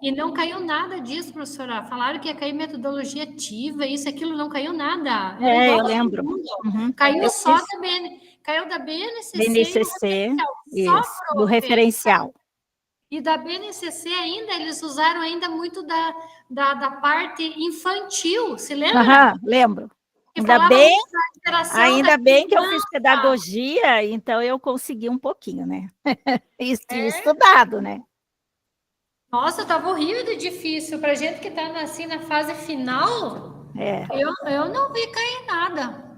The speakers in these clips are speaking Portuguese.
E não caiu nada disso, professora. Falaram que ia cair metodologia ativa, isso, aquilo, não caiu nada. Era igual eu lembro. Caiu Eu só fiz caiu da BNCC e do BNCC, referencial. Só, isso, do profe. referencial. E da BNCC ainda, eles usaram ainda muito da parte infantil, se lembra? Lembro. Que falava muito da interação da Ainda bem que eu fiz criança. pedagogia, então eu consegui um pouquinho, né? E tinha É. estudado, né? Nossa, estava horrível de difícil. Para gente que está assim na fase final, eu não vi cair nada.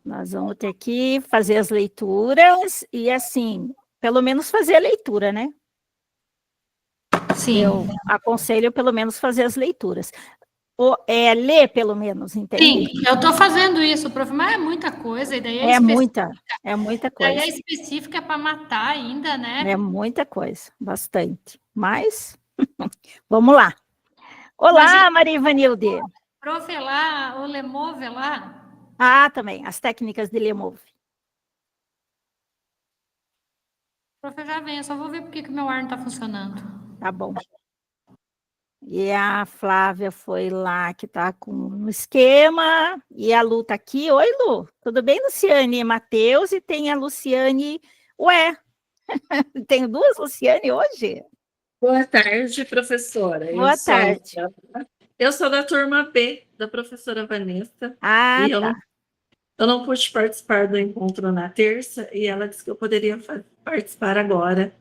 Nós vamos ter que fazer as leituras e, assim, pelo menos fazer a leitura, né? Sim. Eu aconselho pelo menos fazer as leituras. Ler, pelo menos, entende? Sim, eu estou fazendo isso, prof, mas é muita coisa, e daí É muita daí é coisa. específica para matar ainda, né? É muita coisa, bastante. Mas, vamos lá. Imagina, Olá, Maria Ivanilde. prof, lá, o Lemove lá. Também, as técnicas de Lemove. Prof, eu já venho, só vou ver por que meu ar não está funcionando. Tá bom. E a Flávia foi lá, que está com um esquema, e a Lu está aqui. Oi, Lu, tudo bem, Luciane e Matheus? E tem a Luciane, tenho duas Luciane hoje? Boa tarde, professora. Boa tarde. Eu sou da turma B, da professora Vanessa. Ah, E eu tá. não pude participar do encontro na terça, e ela disse que eu poderia participar agora.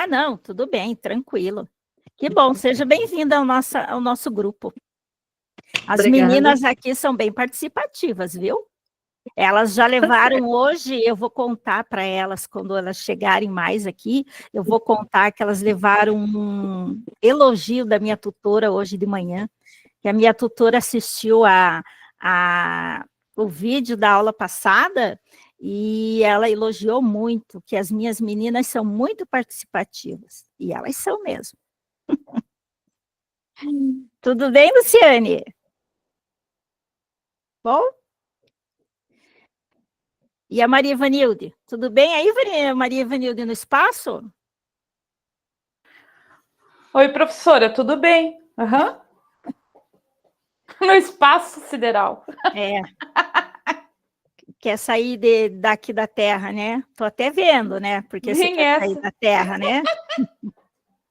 Não, tudo bem, tranquilo. Que bom, seja bem-vinda ao nosso grupo. As Obrigada. meninas aqui são bem participativas, viu? Elas já levaram hoje, eu vou contar para elas, quando elas chegarem mais aqui, eu vou contar que elas levaram um elogio da minha tutora hoje de manhã, que a minha tutora assistiu o vídeo da aula passada e ela elogiou muito, que as minhas meninas são muito participativas, e elas são mesmo. Tudo bem, Luciane? Bom? E a Maria Ivanilde? Tudo bem aí, Maria Ivanilde, no espaço? Oi, professora, tudo bem? Uhum. No espaço sideral. Quer sair daqui da Terra, né? Tô até vendo, né? Porque você quer sair da Terra, né?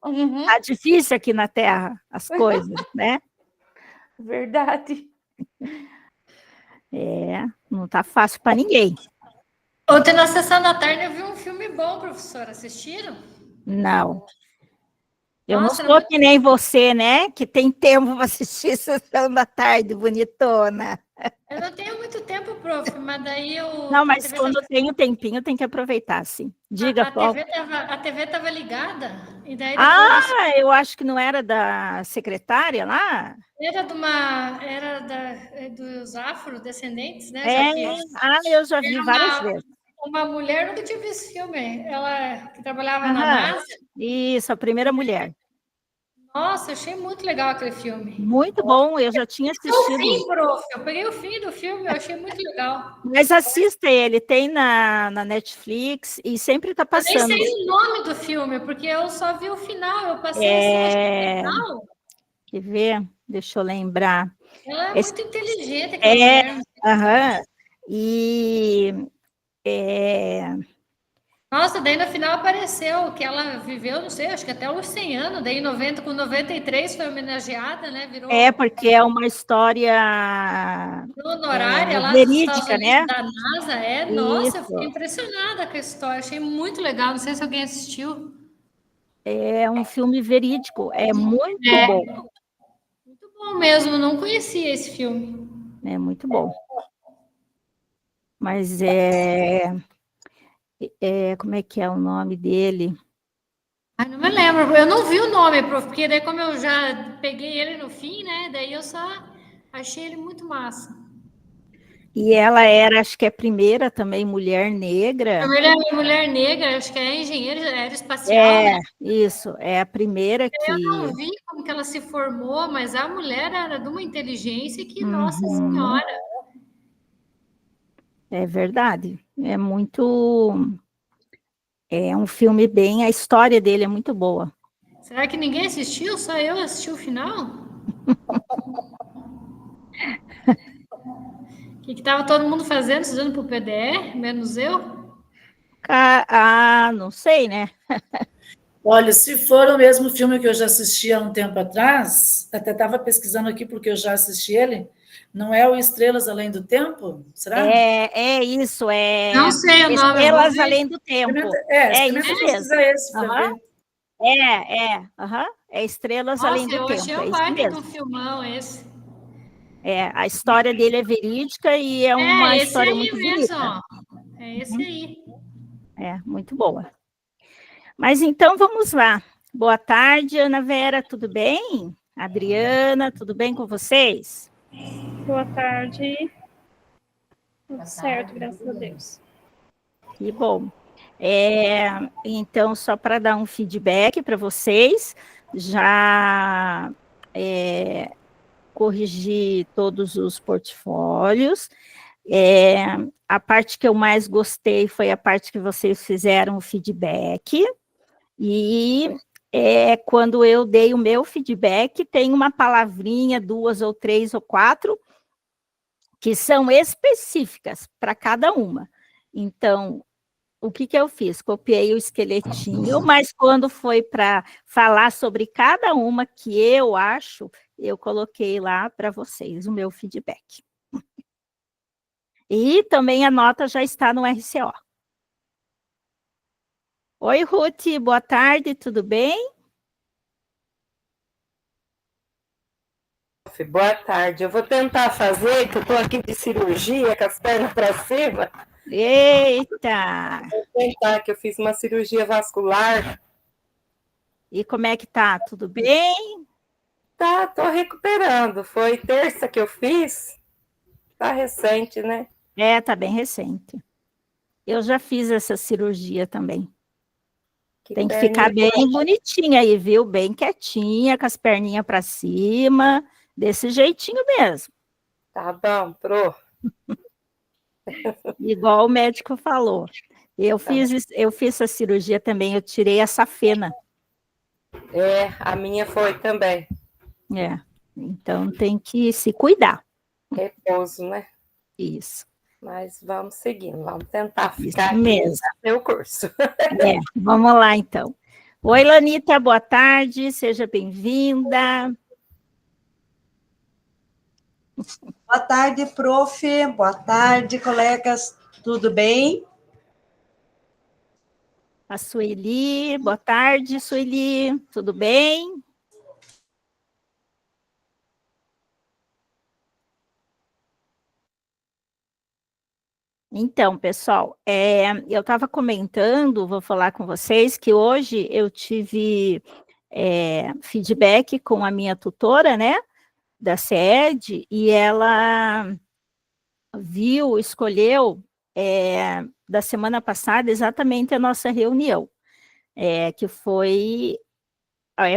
Uhum. Tá difícil aqui na Terra, as coisas, né? Verdade. Não tá fácil para ninguém. Ontem na sessão da tarde eu vi um filme bom, professora. Assistiram? Não. Eu Nossa, não sou que nem você, né? Que tem tempo para assistir Sessão da Tarde, bonitona. eu não tenho muito tempo, prof, mas daí Não, a mas TV quando tem o tempinho, tem que aproveitar, sim. Diga, Paulo. a TV tava ligada, e daí depois Eu acho que não era da secretária lá? dos afrodescendentes, né? Já que Eu já vi várias vezes. uma mulher, nunca tinha visto esse filme, ela que trabalhava na Aham. NASA. Isso, a primeira mulher. Nossa, eu achei muito legal aquele filme. Muito bom, eu já tinha assistido. Sim, prof, eu peguei o fim do filme, eu achei muito legal. Mas assista ele, tem na Netflix e sempre está Eu nem passando. sei o nome do filme, porque eu só vi o final, eu passei assim, achei legal. Quer ver? Deixa eu lembrar. Ela é muito inteligente, aquela mulher. E Nossa, daí no final apareceu que ela viveu, não sei, acho que até os 100 anos, daí em 90, com 93 foi homenageada, né? Virou porque é uma história honorária lá dos Estados verídica, Unidos, né? da NASA. Nossa, eu fiquei Isso. impressionada com a história, achei muito legal, não sei se alguém assistiu. É um filme verídico, é muito bom. Muito bom mesmo, não conhecia esse filme. É muito bom. Mas como é que é o nome dele? Ai, não me lembro, eu não vi o nome, prof, porque daí como eu já peguei ele no fim, né, daí eu só achei ele muito massa. E ela era, acho que é a primeira também mulher negra. A mulher negra, acho que é engenheira aeroespacial, né? Isso, é a primeira Eu que... não vi como que ela se formou, mas a mulher era de uma inteligência que, nossa Uhum. senhora. É verdade. É um filme bem... A história dele é muito boa. Será que ninguém assistiu? Só eu assisti o final? O que estava todo mundo fazendo, estudando para o PDE, menos eu? Não sei, né? Olha, se for o mesmo filme que eu já assisti há um tempo atrás, até estava pesquisando aqui porque eu já assisti ele, não é o Estrelas Além do Tempo? Será? É isso, Não sei o nome. Estrelas Além do Tempo. Experimenta isso pesquisar mesmo. esse para ver. É Estrelas Nossa, Além do eu Tempo. achei É um isso baita mesmo. do filmão esse. A história dele é verídica e é uma esse história aí muito mesmo, bonita. ó. É esse aí. Muito boa. Mas então vamos lá. Boa tarde, Ana Vera, tudo bem? Adriana, tudo bem com vocês? Boa tarde. Tudo certo, graças a Deus. Que bom. Então, só para dar um feedback para vocês, já corrigi todos os portfólios. A parte que eu mais gostei foi a parte que vocês fizeram o feedback. E quando eu dei o meu feedback, tem uma palavrinha, 2 ou 3 ou 4, que são específicas para cada uma. Então, o que eu fiz? Copiei o esqueletinho, mas quando foi para falar sobre cada uma que eu acho, eu coloquei lá para vocês o meu feedback. E também a nota já está no RCO. Oi, Ruth, boa tarde, tudo bem? Boa tarde. Eu vou tentar fazer, que eu estou aqui de cirurgia, com as pernas para cima. Eita! Vou tentar, que eu fiz uma cirurgia vascular. E como é que tá? Tudo bem? Tá, tô recuperando. Foi terça que eu fiz. Tá recente, né? Tá bem recente. Eu já fiz essa cirurgia também. Tem que ficar bem bonitinha aí, viu? Bem quietinha, com as perninhas para cima, desse jeitinho mesmo. Tá bom, pro. Igual o médico falou. Eu fiz essa cirurgia também, eu tirei a safena. A minha foi também. Então tem que se cuidar. Repouso, né? Isso. Mas vamos seguindo, vamos tentar ficar mesmo. Meu curso. Vamos lá, então. Oi, Lanita, boa tarde, seja bem-vinda. Boa tarde, prof. Boa tarde, colegas. Tudo bem? A Sueli, boa tarde, Sueli. Tudo bem? Então, pessoal, eu estava comentando, vou falar com vocês, que hoje eu tive feedback com a minha tutora, né, da SED, e ela escolheu da semana passada exatamente a nossa reunião, que foi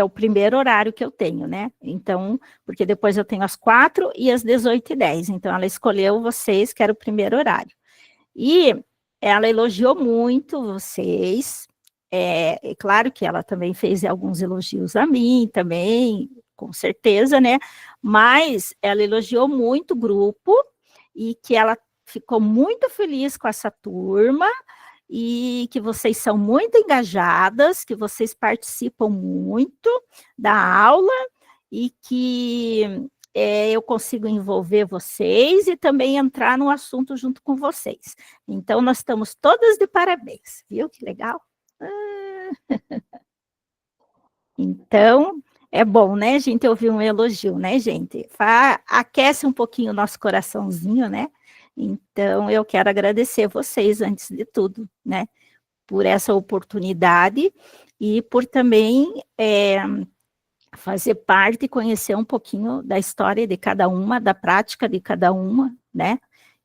o primeiro horário que eu tenho, né? Então, porque depois eu tenho às 4 e às 18h10, então ela escolheu vocês, que era o primeiro horário. E ela elogiou muito vocês, claro que ela também fez alguns elogios a mim também, com certeza, né? Mas ela elogiou muito o grupo e que ela ficou muito feliz com essa turma e que vocês são muito engajadas, que vocês participam muito da aula e que eu consigo envolver vocês e também entrar no assunto junto com vocês. Então, nós estamos todas de parabéns, viu? Que legal. Então, é bom, né, gente, ouvir um elogio, né, gente? Aquece um pouquinho o nosso coraçãozinho, né? Então, eu quero agradecer vocês, antes de tudo, né, por essa oportunidade e por também fazer parte e conhecer um pouquinho da história de cada uma, da prática de cada uma, né,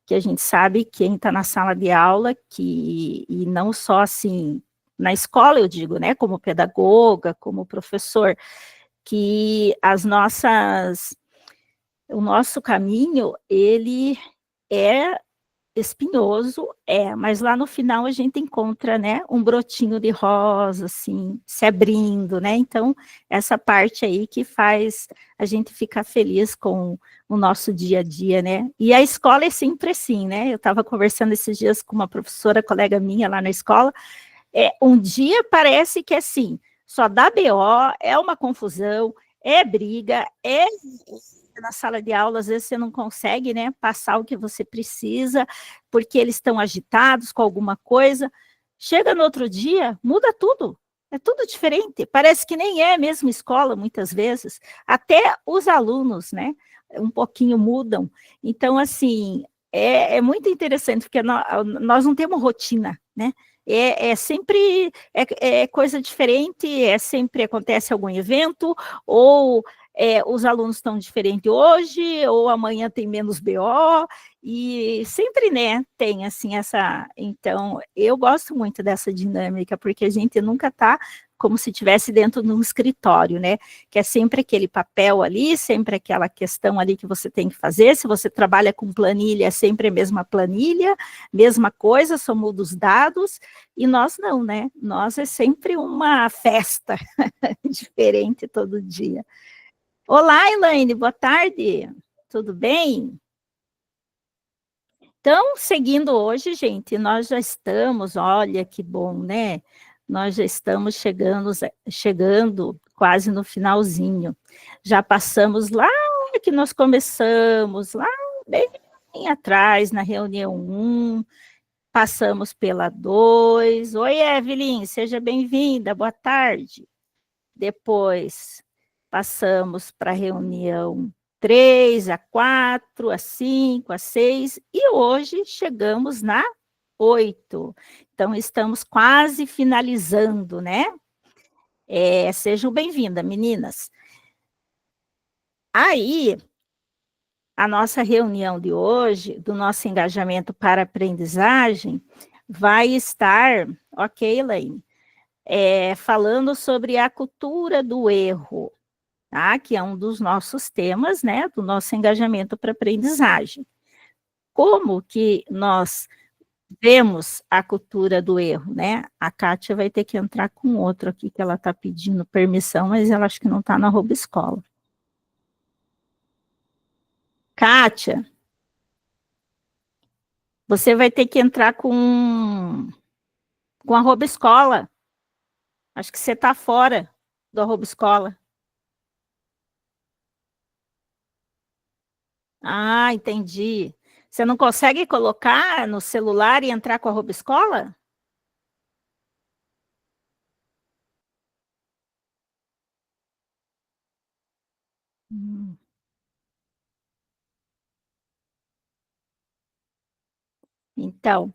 que a gente sabe quem está na sala de aula, e não só assim, na escola eu digo, né, como pedagoga, como professor, que o nosso caminho, ele é espinhoso, mas lá no final a gente encontra, né, um brotinho de rosa, assim, se abrindo, né, então essa parte aí que faz a gente ficar feliz com o nosso dia a dia, né, e a escola é sempre assim, né, eu estava conversando esses dias com uma professora, colega minha lá na escola, um dia parece que assim, só dá BO, é uma confusão, é briga, na sala de aula, às vezes você não consegue, né, passar o que você precisa, porque eles estão agitados com alguma coisa. Chega no outro dia, muda tudo. É tudo diferente. Parece que nem é a mesma escola, muitas vezes. Até os alunos, né, um pouquinho mudam. Então, assim, é muito interessante, porque nós não temos rotina, né? Sempre coisa diferente, sempre acontece algum evento, ou os alunos estão diferentes hoje, ou amanhã tem menos BO, e sempre, né, tem assim essa... Então, eu gosto muito dessa dinâmica, porque a gente nunca está como se estivesse dentro de um escritório, né, que é sempre aquele papel ali, sempre aquela questão ali que você tem que fazer, se você trabalha com planilha, é sempre a mesma planilha, mesma coisa, só muda os dados, e nós não, né, nós é sempre uma festa diferente todo dia. Olá, Elaine, boa tarde, tudo bem? Então, seguindo hoje, gente, nós já estamos, olha que bom, né? Nós já estamos chegando quase no finalzinho. Já passamos lá que nós começamos, lá bem atrás, na reunião 1, passamos pela 2. Oi, Evelyn, seja bem-vinda, boa tarde. Depois, passamos para a reunião 3, a 4, a 5, a 6, e hoje chegamos na 8. Então, estamos quase finalizando, né? Sejam bem-vindas, meninas. Aí, a nossa reunião de hoje, do nosso engajamento para aprendizagem, vai estar, ok, Elaine, falando sobre a cultura do erro, tá? Que é um dos nossos temas, né, do nosso engajamento para aprendizagem. Como que nós vemos a cultura do erro, né? A Kátia vai ter que entrar com outro aqui, que ela está pedindo permissão, mas ela acho que não está na @escola. Kátia, você vai ter que entrar com a @escola. Acho que você está fora do @escola. Ah, entendi. Você não consegue colocar no celular e entrar com a @escola? Então,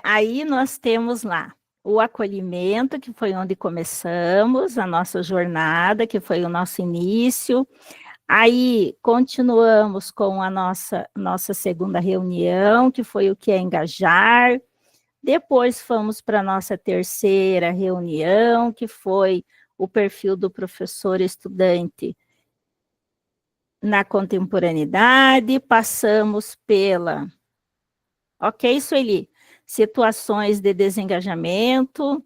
aí nós temos lá o acolhimento, que foi onde começamos a nossa jornada, que foi o nosso início. Aí continuamos com a nossa segunda reunião, que foi o que é engajar. Depois fomos para a nossa terceira reunião, que foi o perfil do professor estudante na contemporaneidade. Passamos pela... Ok, Sueli? Situações de desengajamento.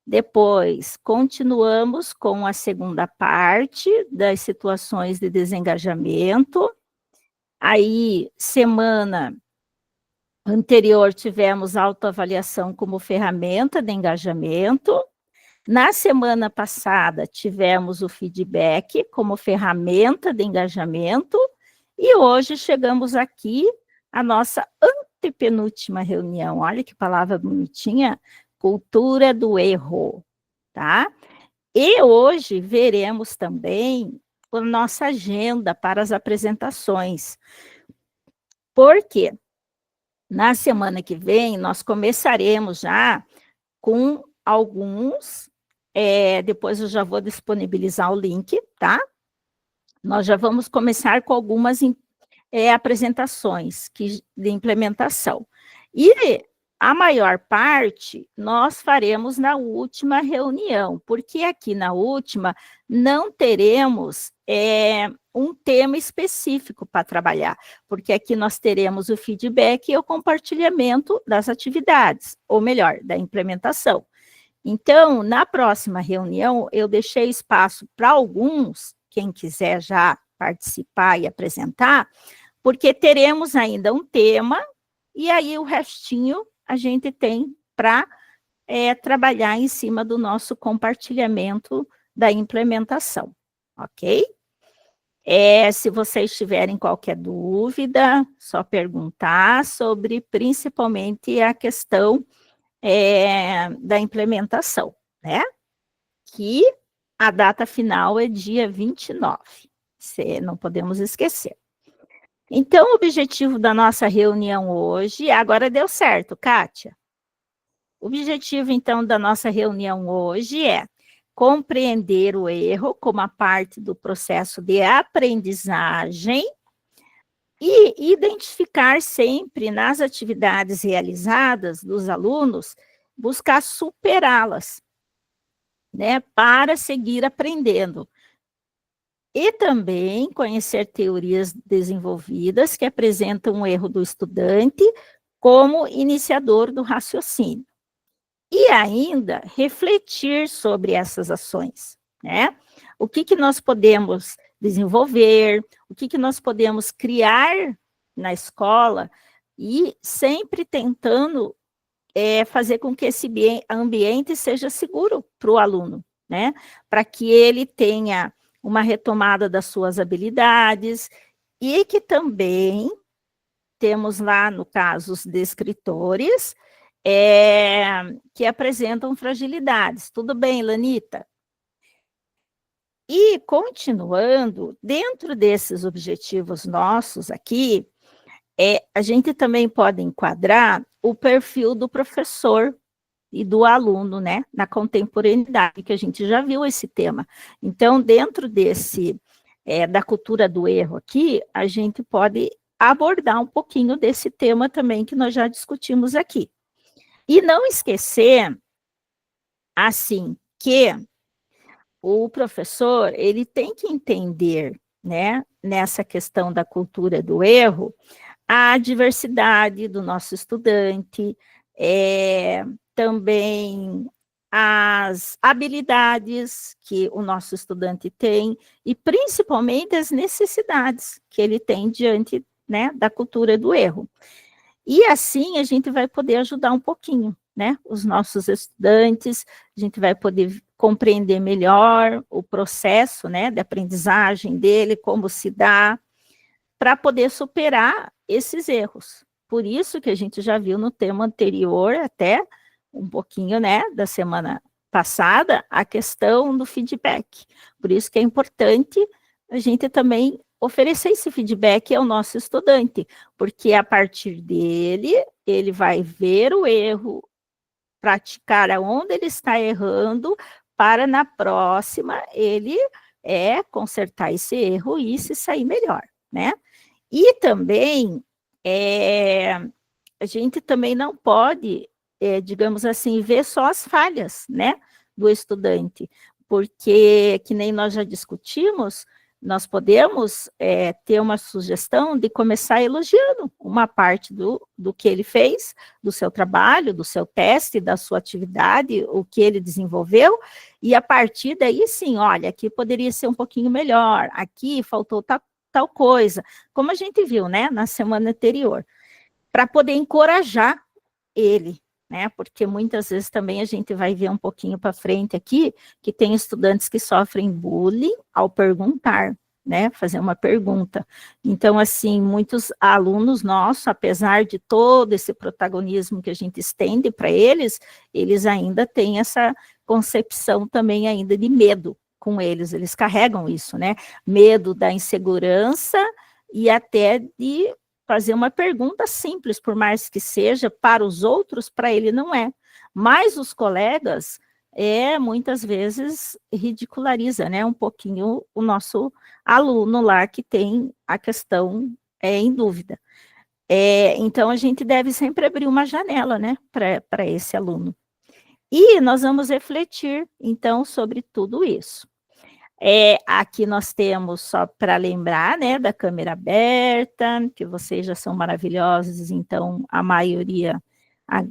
Depois, continuamos com a segunda parte das situações de desengajamento. Aí, semana anterior, tivemos autoavaliação como ferramenta de engajamento. Na semana passada, tivemos o feedback como ferramenta de engajamento. E hoje chegamos aqui à nossa antepenúltima reunião. Olha que palavra bonitinha. Cultura do erro, tá? E hoje veremos também a nossa agenda para as apresentações. Porque na semana que vem nós começaremos já com alguns, depois eu já vou disponibilizar o link, tá? Nós já vamos começar com algumas apresentações de implementação. E a maior parte nós faremos na última reunião, porque aqui na última não teremos um tema específico para trabalhar, porque aqui nós teremos o feedback e o compartilhamento das atividades, ou melhor, da implementação. Então, na próxima reunião, eu deixei espaço para alguns, quem quiser já participar e apresentar, porque teremos ainda um tema, e aí o restinho a gente tem para trabalhar em cima do nosso compartilhamento da implementação, ok? Se vocês tiverem qualquer dúvida, só perguntar sobre principalmente a questão da implementação, né? Que a data final é dia 29, não podemos esquecer. Então, o objetivo da nossa reunião hoje, agora deu certo, Kátia. O objetivo, então, da nossa reunião hoje é compreender o erro como a parte do processo de aprendizagem e identificar sempre nas atividades realizadas dos alunos, buscar superá-las, né, para seguir aprendendo. E também conhecer teorias desenvolvidas que apresentam o erro do estudante como iniciador do raciocínio. E ainda refletir sobre essas ações, né? O que nós podemos desenvolver, o que nós podemos criar na escola e sempre tentando fazer com que esse ambiente seja seguro para o aluno, né? Para que ele tenha uma retomada das suas habilidades, e que também temos lá, no caso, os descritores, que apresentam fragilidades. Tudo bem, Lanita? E, continuando, dentro desses objetivos nossos aqui, a gente também pode enquadrar o perfil do professor e do aluno, né, na contemporaneidade, que a gente já viu esse tema. Então, dentro desse, da cultura do erro aqui, a gente pode abordar um pouquinho desse tema também que nós já discutimos aqui. E não esquecer, assim, que o professor, ele tem que entender, né, nessa questão da cultura do erro, a diversidade do nosso estudante, também as habilidades que o nosso estudante tem e principalmente as necessidades que ele tem diante, né, da cultura do erro. E assim a gente vai poder ajudar um pouquinho, né, os nossos estudantes, a gente vai poder compreender melhor o processo, né, de aprendizagem dele, como se dá, para poder superar esses erros. Por isso que a gente já viu no tema anterior, até um pouquinho, né, da semana passada, a questão do feedback. Por isso que é importante a gente também oferecer esse feedback ao nosso estudante, porque a partir dele, ele vai ver o erro, praticar aonde ele está errando, para na próxima ele consertar esse erro e se sair melhor, né? E também, a gente também não pode, digamos assim, ver só as falhas, né, do estudante, porque, que nem nós já discutimos, nós podemos ter uma sugestão de começar elogiando uma parte do que ele fez, do seu trabalho, do seu teste, da sua atividade, o que ele desenvolveu, e a partir daí, sim, olha, aqui poderia ser um pouquinho melhor, aqui faltou tal coisa, como a gente viu, né, na semana anterior, para poder encorajar ele, né, porque muitas vezes também a gente vai ver um pouquinho para frente aqui, que tem estudantes que sofrem bullying ao perguntar, né, fazer uma pergunta. Então, assim, muitos alunos nossos, apesar de todo esse protagonismo que a gente estende para eles ainda têm essa concepção também ainda de medo com eles carregam isso, né, medo da insegurança e até de fazer uma pergunta simples, por mais que seja, para os outros, para ele não é. Mas os colegas, muitas vezes, ridiculariza, né, um pouquinho o nosso aluno lá, que tem a questão em dúvida. Então, a gente deve sempre abrir uma janela, né, para esse aluno. E nós vamos refletir, então, sobre tudo isso. Aqui nós temos, só para lembrar, né, da câmera aberta, que vocês já são maravilhosos, então a maioria,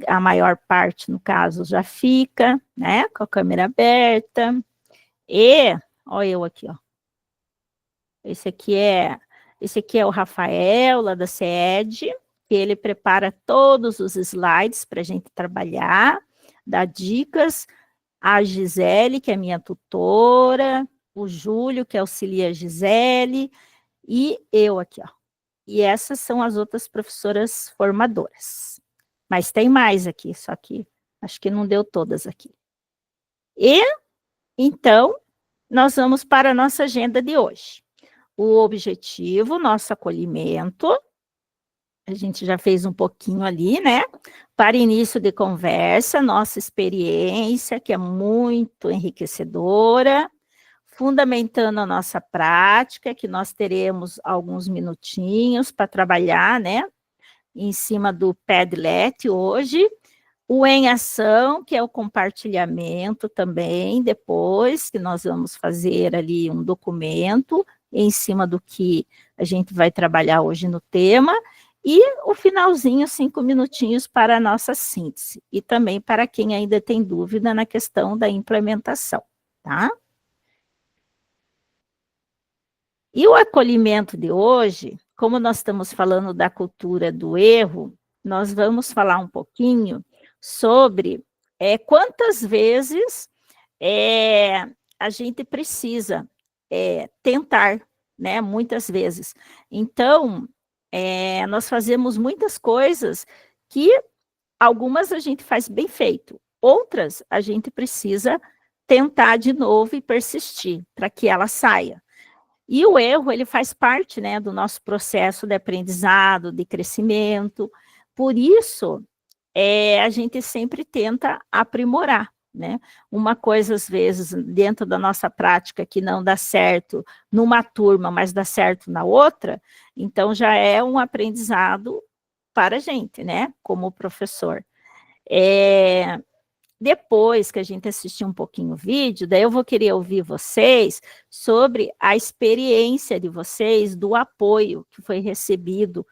a maior parte, no caso, já fica, né, com a câmera aberta. E, olha eu aqui, ó. Esse aqui é o Rafael, lá da CED, que ele prepara todos os slides para a gente trabalhar, dá dicas. A Gisele, que é minha tutora, o Júlio, que auxilia a Gisele, e eu aqui, ó. E essas são as outras professoras formadoras. Mas tem mais aqui, só que acho que não deu todas aqui. E, então, nós vamos para a nossa agenda de hoje. O objetivo, nosso acolhimento, a gente já fez um pouquinho ali, né? Para início de conversa, nossa experiência, que é muito enriquecedora, fundamentando a nossa prática, que nós teremos alguns minutinhos para trabalhar, né? Em cima do Padlet hoje. O em ação, que é o compartilhamento também, depois que nós vamos fazer ali um documento em cima do que a gente vai trabalhar hoje no tema, e o finalzinho, 5 minutinhos para a nossa síntese, e também para quem ainda tem dúvida na questão da implementação, tá? E o acolhimento de hoje, como nós estamos falando da cultura do erro, nós vamos falar um pouquinho sobre quantas vezes a gente precisa tentar, né? Muitas vezes. Então, nós fazemos muitas coisas que algumas a gente faz bem feito, outras a gente precisa tentar de novo e persistir para que ela saia. E o erro, ele faz parte, né, do nosso processo de aprendizado, de crescimento. Por isso, a gente sempre tenta aprimorar, né? Uma coisa, às vezes, dentro da nossa prática, que não dá certo numa turma, mas dá certo na outra, então já é um aprendizado para a gente, né, como professor. Depois que a gente assistir um pouquinho o vídeo, daí eu vou querer ouvir vocês sobre a experiência de vocês, do apoio que foi recebido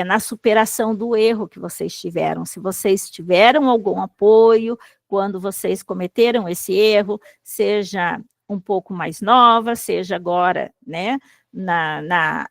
na superação do erro que vocês tiveram. Se vocês tiveram algum apoio quando vocês cometeram esse erro, seja um pouco mais nova, seja agora, né, na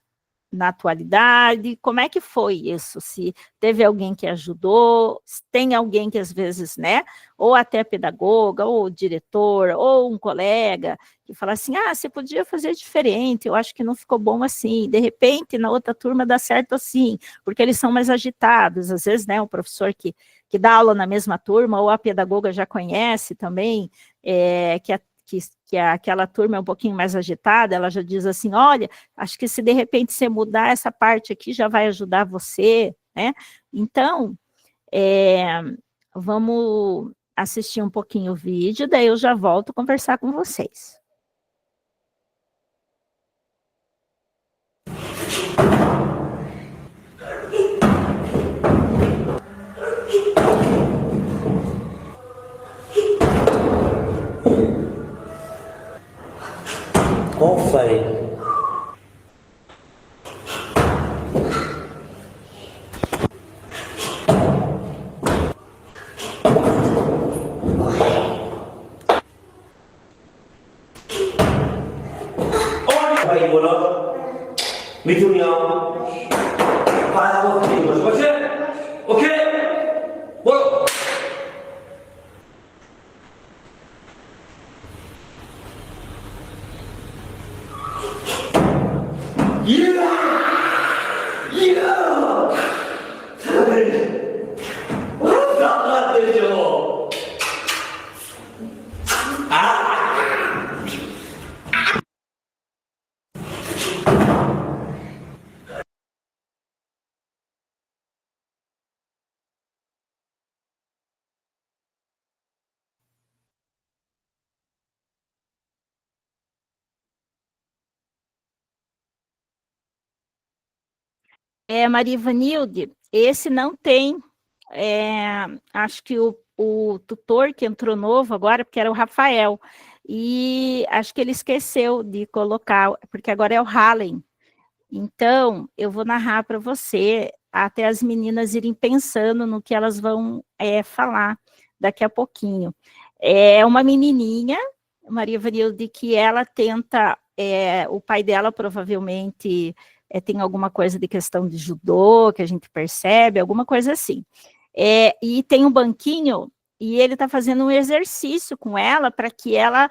atualidade, como é que foi isso? Se teve alguém que ajudou, se tem alguém que às vezes, né, ou até pedagoga, ou diretor, ou um colega, que fala assim, você podia fazer diferente, eu acho que não ficou bom assim, de repente na outra turma dá certo assim, porque eles são mais agitados, às vezes, né, o professor que dá aula na mesma turma, ou a pedagoga já conhece também, que aquela turma é um pouquinho mais agitada, ela já diz assim, olha, acho que se de repente você mudar essa parte aqui, já vai ajudar você, né? Então, vamos assistir um pouquinho o vídeo, daí eu já volto a conversar com vocês. Qual foi? Vậy của nó mình chung nhau và một thì của chúng ta ok bộ Maria Ivanilde, esse não tem, acho que o tutor que entrou novo agora, porque era o Rafael, e acho que ele esqueceu de colocar, porque agora é o Hallen. Então, eu vou narrar para você, até as meninas irem pensando no que elas vão falar daqui a pouquinho. É uma menininha, Maria Vanilde, que ela tenta, o pai dela provavelmente tem alguma coisa de questão de judô, que a gente percebe, alguma coisa assim. E tem um banquinho, e ele está fazendo um exercício com ela, para que ela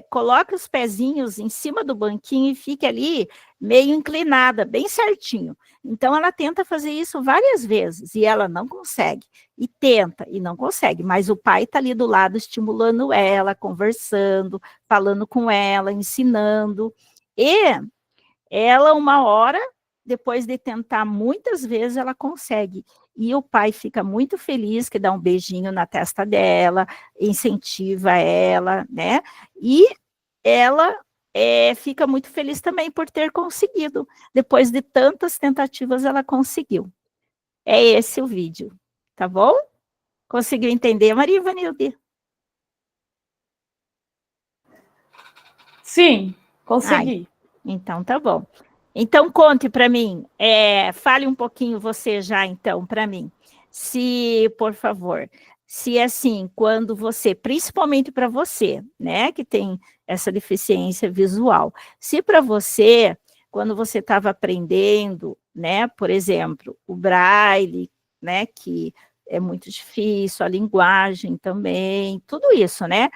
coloque os pezinhos em cima do banquinho e fique ali meio inclinada, bem certinho. Então, ela tenta fazer isso várias vezes, e ela não consegue. E tenta, e não consegue. Mas o pai está ali do lado, estimulando ela, conversando, falando com ela, ensinando. E ela, uma hora, depois de tentar muitas vezes, ela consegue. E o pai fica muito feliz, que dá um beijinho na testa dela, incentiva ela, né? E ela fica muito feliz também por ter conseguido. Depois de tantas tentativas, ela conseguiu. É esse o vídeo, tá bom? Conseguiu entender, Maria Ivanilde? Sim, consegui. Então, tá bom. Então, conte para mim, fale um pouquinho você já, então, para mim. Se, por favor, se assim, quando você, principalmente para você, né, que tem essa deficiência visual, se para você, quando você estava aprendendo, né, por exemplo, o braille, né, que é muito difícil, a linguagem também, tudo isso, né?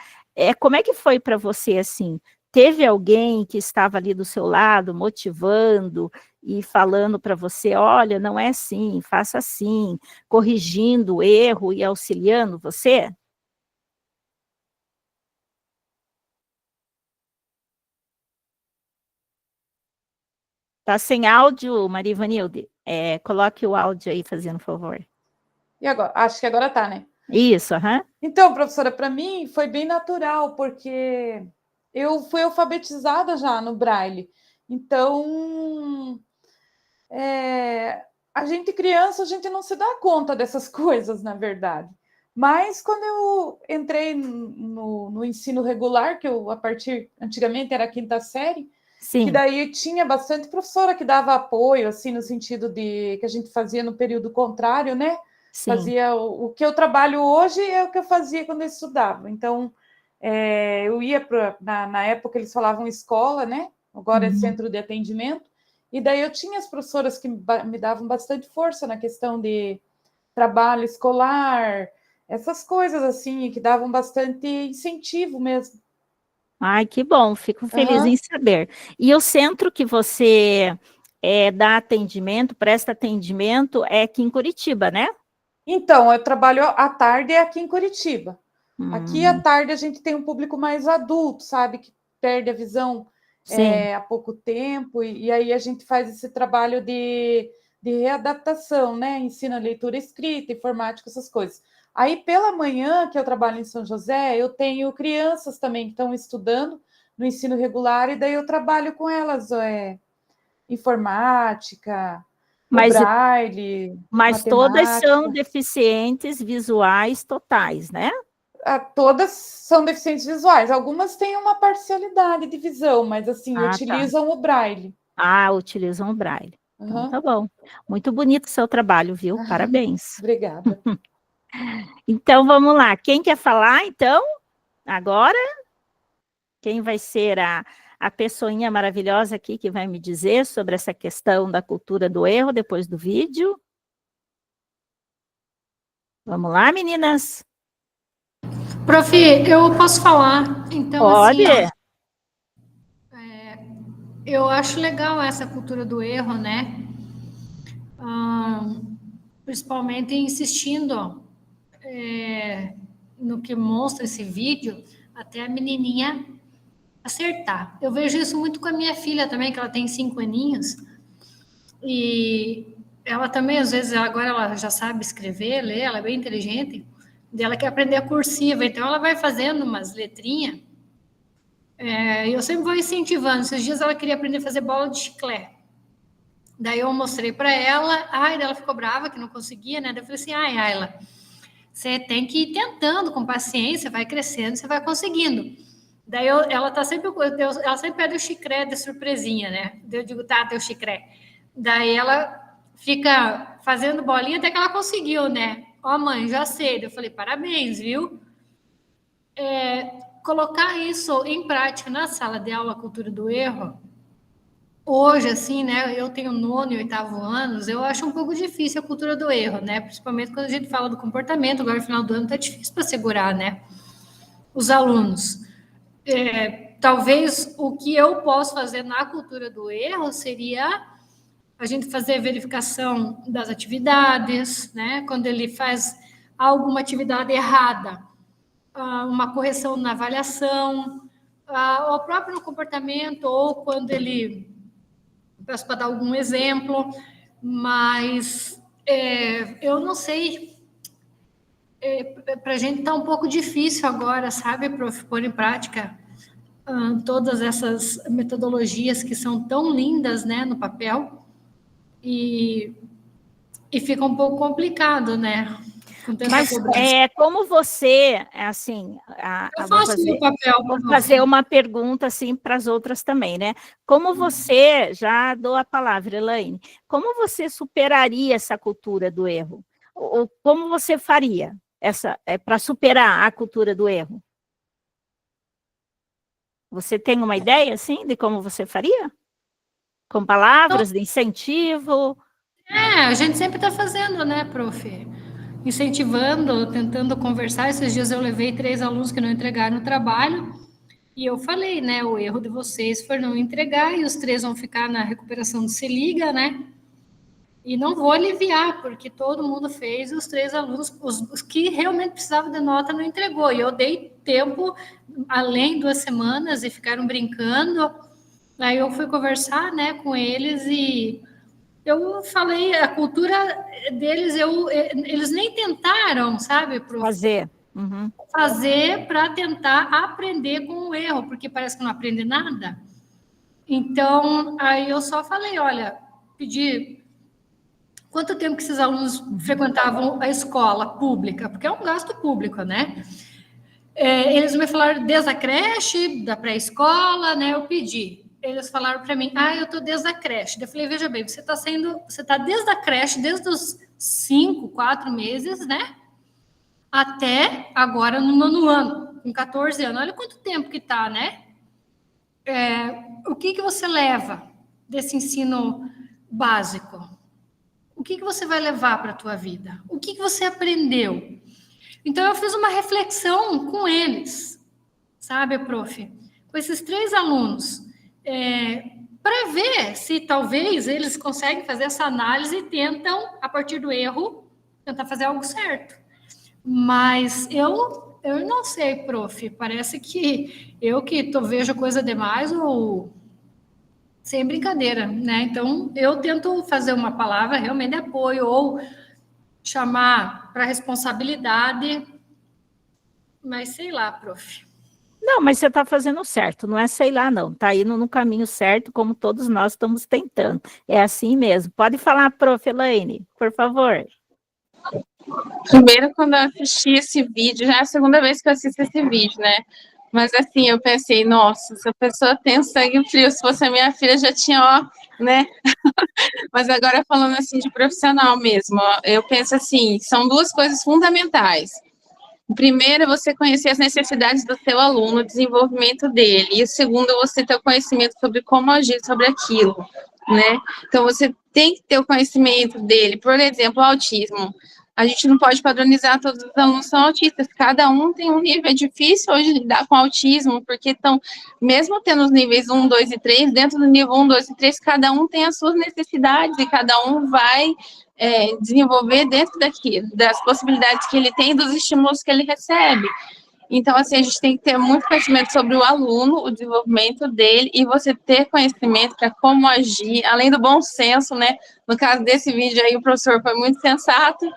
Como é que foi para você, assim? Teve alguém que estava ali do seu lado, motivando e falando para você, olha, não é assim, faça assim, corrigindo o erro e auxiliando você? Tá sem áudio, Maria Ivanilde? Coloque o áudio aí, fazendo favor. E agora? Acho que agora tá, né? Isso, aham. Então, professora, para mim foi bem natural, porque eu fui alfabetizada já no Braille. Então, a gente criança, a gente não se dá conta dessas coisas, na verdade. Mas quando eu entrei no ensino regular, que eu, antigamente era a quinta série, Sim. que daí tinha bastante professora que dava apoio, assim, no sentido de que a gente fazia no período contrário, né? Sim. Fazia o que eu trabalho hoje é o que eu fazia quando eu estudava. Então, eu ia na época eles falavam escola, né? Agora é centro de atendimento. E daí eu tinha as professoras que me davam bastante força na questão de trabalho escolar, essas coisas assim, que davam bastante incentivo mesmo. Ai, que bom, fico feliz em saber. E o centro que você dá atendimento, presta atendimento, é aqui em Curitiba, né? Então, eu trabalho à tarde aqui em Curitiba. Aqui à tarde a gente tem um público mais adulto, sabe? Que perde a visão há pouco tempo, e aí a gente faz esse trabalho de readaptação, né? Ensina leitura escrita, informática, essas coisas. Aí, pela manhã, que eu trabalho em São José, eu tenho crianças também que estão estudando no ensino regular, e daí eu trabalho com elas, informática, braille, mas matemática. Todas são deficientes visuais totais, né? Todas são deficientes visuais. Algumas têm uma parcialidade de visão, mas assim, utilizam o braille. Utilizam o braille. Então, tá bom. Muito bonito o seu trabalho, viu? Parabéns. Obrigada. Então, vamos lá. Quem quer falar, então? Agora? Quem vai ser a pessoinha maravilhosa aqui que vai me dizer sobre essa questão da cultura do erro depois do vídeo? Vamos lá, meninas? Prof, eu posso falar? Então, pode. Assim, eu acho legal essa cultura do erro, né? Principalmente insistindo no que mostra esse vídeo, até a menininha acertar. Eu vejo isso muito com a minha filha também, que ela tem 5 aninhos, e ela também, às vezes, agora ela já sabe escrever, ler, ela é bem inteligente, e ela quer aprender a cursiva, então ela vai fazendo umas letrinhas, eu sempre vou incentivando. Esses dias ela queria aprender a fazer bola de chiclete. Daí eu mostrei para ela, ela ficou brava que não conseguia, né? Daí eu falei assim, Ayla, você tem que ir tentando com paciência, vai crescendo, você vai conseguindo. Daí ela sempre pede o chicré de surpresinha, né? Eu digo, tá, teu chicré. Daí ela fica fazendo bolinha até que ela conseguiu, né? Mãe, já sei. Eu falei, parabéns, viu? Colocar isso em prática na sala de aula, a cultura do erro, hoje, assim, né? Eu tenho 9º e 8º anos, eu acho um pouco difícil a cultura do erro, né? Principalmente quando a gente fala do comportamento, agora no final do ano tá difícil para segurar, né? Os alunos. Talvez o que eu posso fazer na cultura do erro seria a gente fazer verificação das atividades, né? Quando ele faz alguma atividade errada, uma correção na avaliação, ou próprio no comportamento, ou quando ele... Peço para dar algum exemplo, mas eu não sei... para a gente está um pouco difícil agora, sabe, prof, pôr em prática todas essas metodologias que são tão lindas, né, no papel, e fica um pouco complicado, né? Mas como você, assim, vou fazer uma pergunta assim para as outras também, né? Como você, já dou a palavra, Elaine, como você superaria essa cultura do erro? Ou como você faria para superar a cultura do erro? Você tem uma ideia, assim, de como você faria? Com palavras de incentivo? A gente sempre está fazendo, né, prof? Incentivando, tentando conversar. Esses dias eu levei 3 alunos que não entregaram o trabalho e eu falei, né, o erro de vocês foi não entregar e os 3 vão ficar na recuperação do Se Liga, né? E não vou aliviar, porque todo mundo fez, os 3 alunos, os que realmente precisavam de nota, não entregou. E eu dei tempo, além 2 semanas, e ficaram brincando. Aí eu fui conversar, né, com eles e eu falei, a cultura deles, eles nem tentaram, sabe, prof? Fazer. Fazer para tentar aprender com o erro, porque parece que não aprende nada. Então, aí eu só falei, olha, pedi quanto tempo que esses alunos frequentavam a escola pública, porque é um gasto público, né? Eles me falaram desde a creche, da pré-escola, né? Eu pedi. Eles falaram para mim, eu estou desde a creche. Eu falei, veja bem, você está desde a creche, desde os 5, 4 meses, né? Até agora no 9º ano, com 14 anos. Olha quanto tempo que está, né? O que você leva desse ensino básico? O que você vai levar para a tua vida? O que você aprendeu? Então, eu fiz uma reflexão com eles, sabe, prof? Com esses 3 alunos, para ver se talvez eles conseguem fazer essa análise e tentam, a partir do erro, tentar fazer algo certo. Mas eu não sei, prof, parece que eu que vejo coisa demais ou... Sem brincadeira, né? Então, eu tento fazer uma palavra realmente de apoio ou chamar para responsabilidade, mas sei lá, prof. Não, mas você está fazendo certo, não é sei lá não, está indo no caminho certo, como todos nós estamos tentando. É assim mesmo. Pode falar, prof. Elaine, por favor. Primeiro, quando eu assisti esse vídeo, já é a 2ª vez que eu assisto esse vídeo, né? Mas assim, eu pensei, nossa, se a pessoa tem sangue frio, se fosse a minha filha, já tinha, né? Mas agora falando assim de profissional mesmo, eu penso assim, são 2 coisas fundamentais. O primeiro é você conhecer as necessidades do seu aluno, o desenvolvimento dele. E o segundo é você ter o conhecimento sobre como agir sobre aquilo, né? Então, você tem que ter o conhecimento dele. Por exemplo, o autismo. A gente não pode padronizar, todos os alunos são autistas, cada um tem um nível, é difícil hoje lidar com autismo, porque estão, mesmo tendo os níveis 1, 2 e 3, dentro do nível 1, 2 e 3, cada um tem as suas necessidades, e cada um vai desenvolver dentro das possibilidades que ele tem, dos estímulos que ele recebe. Então, assim, a gente tem que ter muito conhecimento sobre o aluno, o desenvolvimento dele, e você ter conhecimento para como agir, além do bom senso, né? No caso desse vídeo aí, o professor foi muito sensato,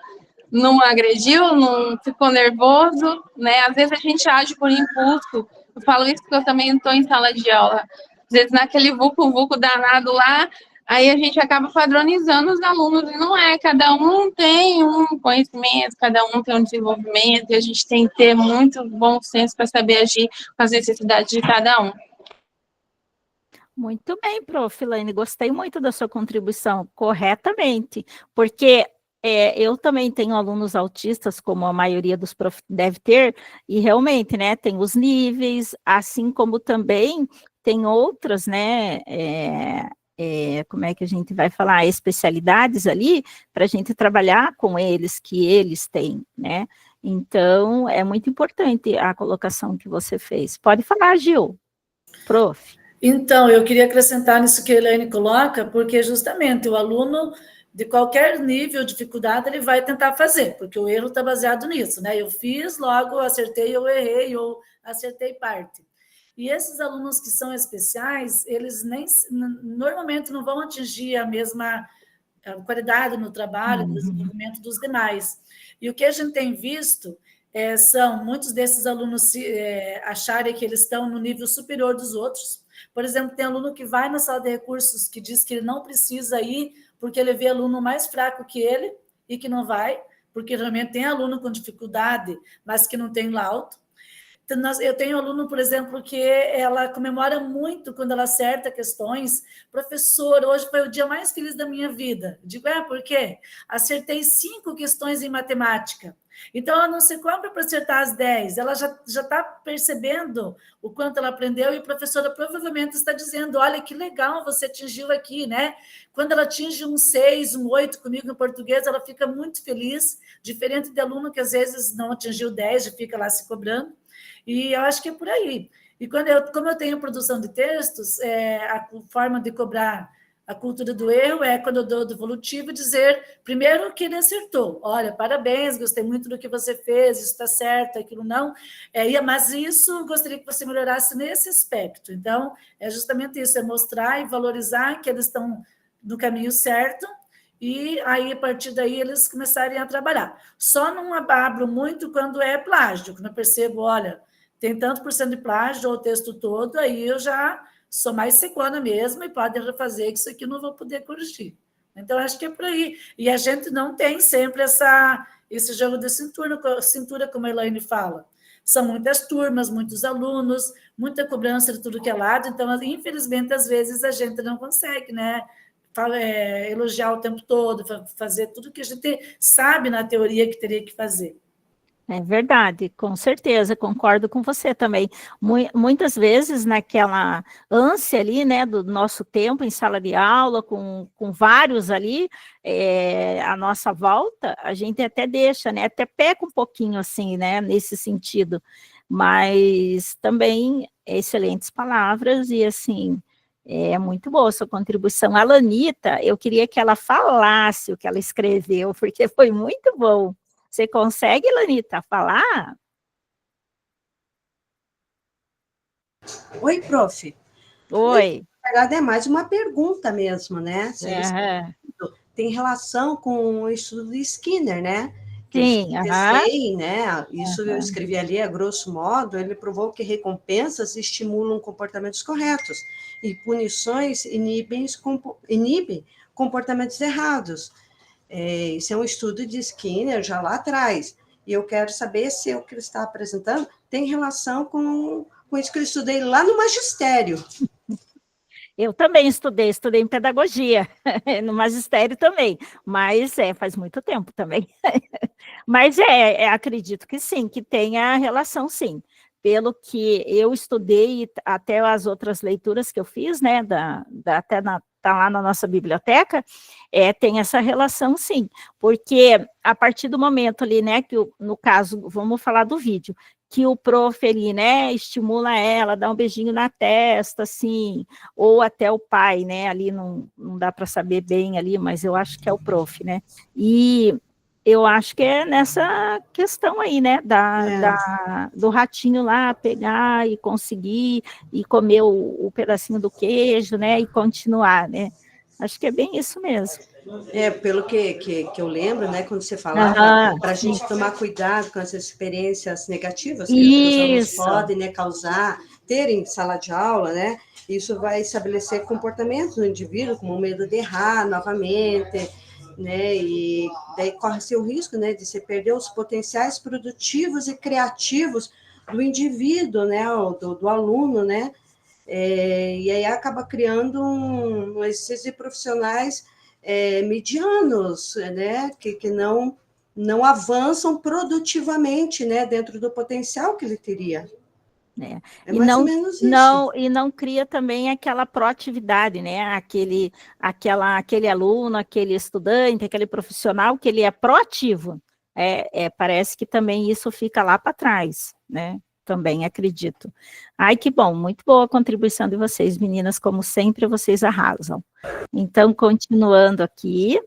não agrediu, não ficou nervoso, né? Às vezes a gente age por impulso. Eu falo isso porque eu também estou em sala de aula. Às vezes naquele vucu-vucu danado lá, aí a gente acaba padronizando os alunos, e não é, cada um tem um conhecimento, cada um tem um desenvolvimento, e a gente tem que ter muito bom senso para saber agir com as necessidades de cada um. Muito bem, prof. Elaine, gostei muito da sua contribuição, corretamente, porque eu também tenho alunos autistas, como a maioria dos profs deve ter, e realmente, né, tem os níveis, assim como também tem outras, né, como é que a gente vai falar, especialidades ali, para a gente trabalhar com eles, que eles têm, né, então é muito importante a colocação que você fez. Pode falar, Gil, prof. Então, eu queria acrescentar nisso que a Elaine coloca, porque justamente o aluno, de qualquer nível de dificuldade, ele vai tentar fazer, porque o erro está baseado nisso, né? Eu fiz, logo acertei, eu errei, ou acertei parte. E esses alunos que são especiais, eles normalmente não vão atingir a mesma qualidade no trabalho, no desenvolvimento dos demais. E o que a gente tem visto são muitos desses alunos acharem que eles estão no nível superior dos outros. Por exemplo, tem aluno que vai na sala de recursos que diz que ele não precisa ir porque ele vê aluno mais fraco que ele e que não vai, porque realmente tem aluno com dificuldade, mas que não tem laudo. Eu tenho um aluno, por exemplo, que ela comemora muito quando ela acerta questões. Professor, hoje foi o dia mais feliz da minha vida. Digo, por quê? Acertei 5 questões em matemática. Então, ela não se cobra para acertar as 10, ela já está percebendo o quanto ela aprendeu, e a professora provavelmente está dizendo, olha, que legal você atingiu aqui, né? Quando ela atinge um 6, um 8 comigo em português, ela fica muito feliz, diferente de aluno que às vezes não atingiu 10 e fica lá se cobrando. E eu acho que é por aí. E como eu tenho produção de textos, a forma de cobrar a cultura do erro é, quando eu dou devolutivo, dizer primeiro que ele acertou. Olha, parabéns, gostei muito do que você fez, isso está certo, aquilo não. Mas isso, gostaria que você melhorasse nesse aspecto. Então, é justamente isso, é mostrar e valorizar que eles estão no caminho certo, e aí, a partir daí, eles começarem a trabalhar. Só não abro muito quando é plágio, quando eu percebo, olha, tem tanto por cento de plágio, ou o texto todo, aí eu já sou mais secona mesmo, e podem refazer, que isso aqui eu não vou poder corrigir. Então, acho que é por aí. E a gente não tem sempre esse jogo de cintura, como a Elaine fala. São muitas turmas, muitos alunos, muita cobrança de tudo que é lado, então, infelizmente, às vezes, a gente não consegue, né? Elogiar o tempo todo, fazer tudo que a gente sabe na teoria que teria que fazer. É verdade, com certeza, concordo com você também. Muitas vezes, naquela ânsia ali, né, do nosso tempo em sala de aula, com vários ali, à nossa volta, a gente até deixa, né, até peca um pouquinho assim, né, nesse sentido, mas também excelentes palavras e assim, é muito boa a sua contribuição. A Lanita, eu queria que ela falasse o que ela escreveu, porque foi muito bom. Você consegue, Lanita, falar? Oi, prof. Oi. Na verdade, é mais uma pergunta mesmo, né? Tem relação com o estudo de Skinner, né? Sim, testei, né? Isso eu escrevi ali, a grosso modo, ele provou que recompensas estimulam comportamentos corretos e punições inibem comportamentos errados. Esse é um estudo de Skinner já lá atrás. E eu quero saber se o que ele está apresentando tem relação com isso que eu estudei lá no magistério. Eu também estudei em pedagogia, no magistério também, mas faz muito tempo também. Mas acredito que sim, que tenha relação sim. Pelo que eu estudei, até as outras leituras que eu fiz, né, tá lá na nossa biblioteca, tem essa relação sim, porque a partir do momento ali, né, que no caso, vamos falar do vídeo, que o prof ali, né, estimula ela, dá um beijinho na testa, assim, ou até o pai, né, ali não dá para saber bem ali, mas eu acho que é o prof, né, e eu acho que é nessa questão aí, né, do ratinho lá, pegar e conseguir, e comer o pedacinho do queijo, né, e continuar, né, acho que é bem isso mesmo. Pelo que eu lembro, né, quando você falava, para a gente tomar cuidado com as experiências negativas que os alunos podem, né, causar, ter em sala de aula, né? Isso vai estabelecer comportamentos do indivíduo, como o medo de errar novamente, né? E daí corre-se o risco, né, de se perder os potenciais produtivos e criativos do indivíduo, né, do aluno, né? E aí acaba criando um excesso de profissionais medianos, né, que não avançam produtivamente, né, dentro do potencial que ele teria. É mais ou menos isso. E não cria também aquela proatividade, né? Aquele aluno, aquele estudante, aquele profissional que ele é proativo. Parece que também isso fica lá para trás, né? Também acredito. Ai, que bom, muito boa a contribuição de vocês, meninas, como sempre, vocês arrasam. Então, continuando aqui,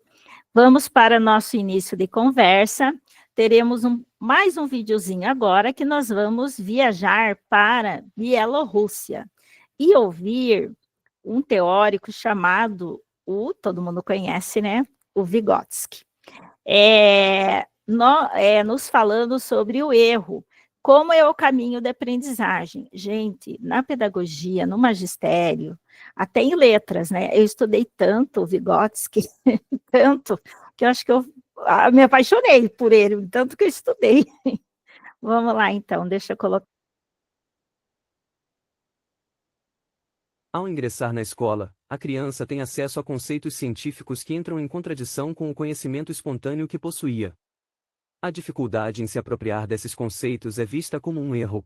vamos para nosso início de conversa. Teremos mais um videozinho agora que nós vamos viajar para Bielorrússia e ouvir um teórico chamado, todo mundo conhece, né? O Vygotsky. Nos falando sobre o erro, como é o caminho da aprendizagem. Gente, na pedagogia, no magistério, até em letras, né? Eu estudei tanto o Vygotsky, tanto, que eu acho que eu me apaixonei por ele, tanto que eu estudei. Vamos lá, então, deixa eu colocar. Ao ingressar na escola, a criança tem acesso a conceitos científicos que entram em contradição com o conhecimento espontâneo que possuía. A dificuldade em se apropriar desses conceitos é vista como um erro.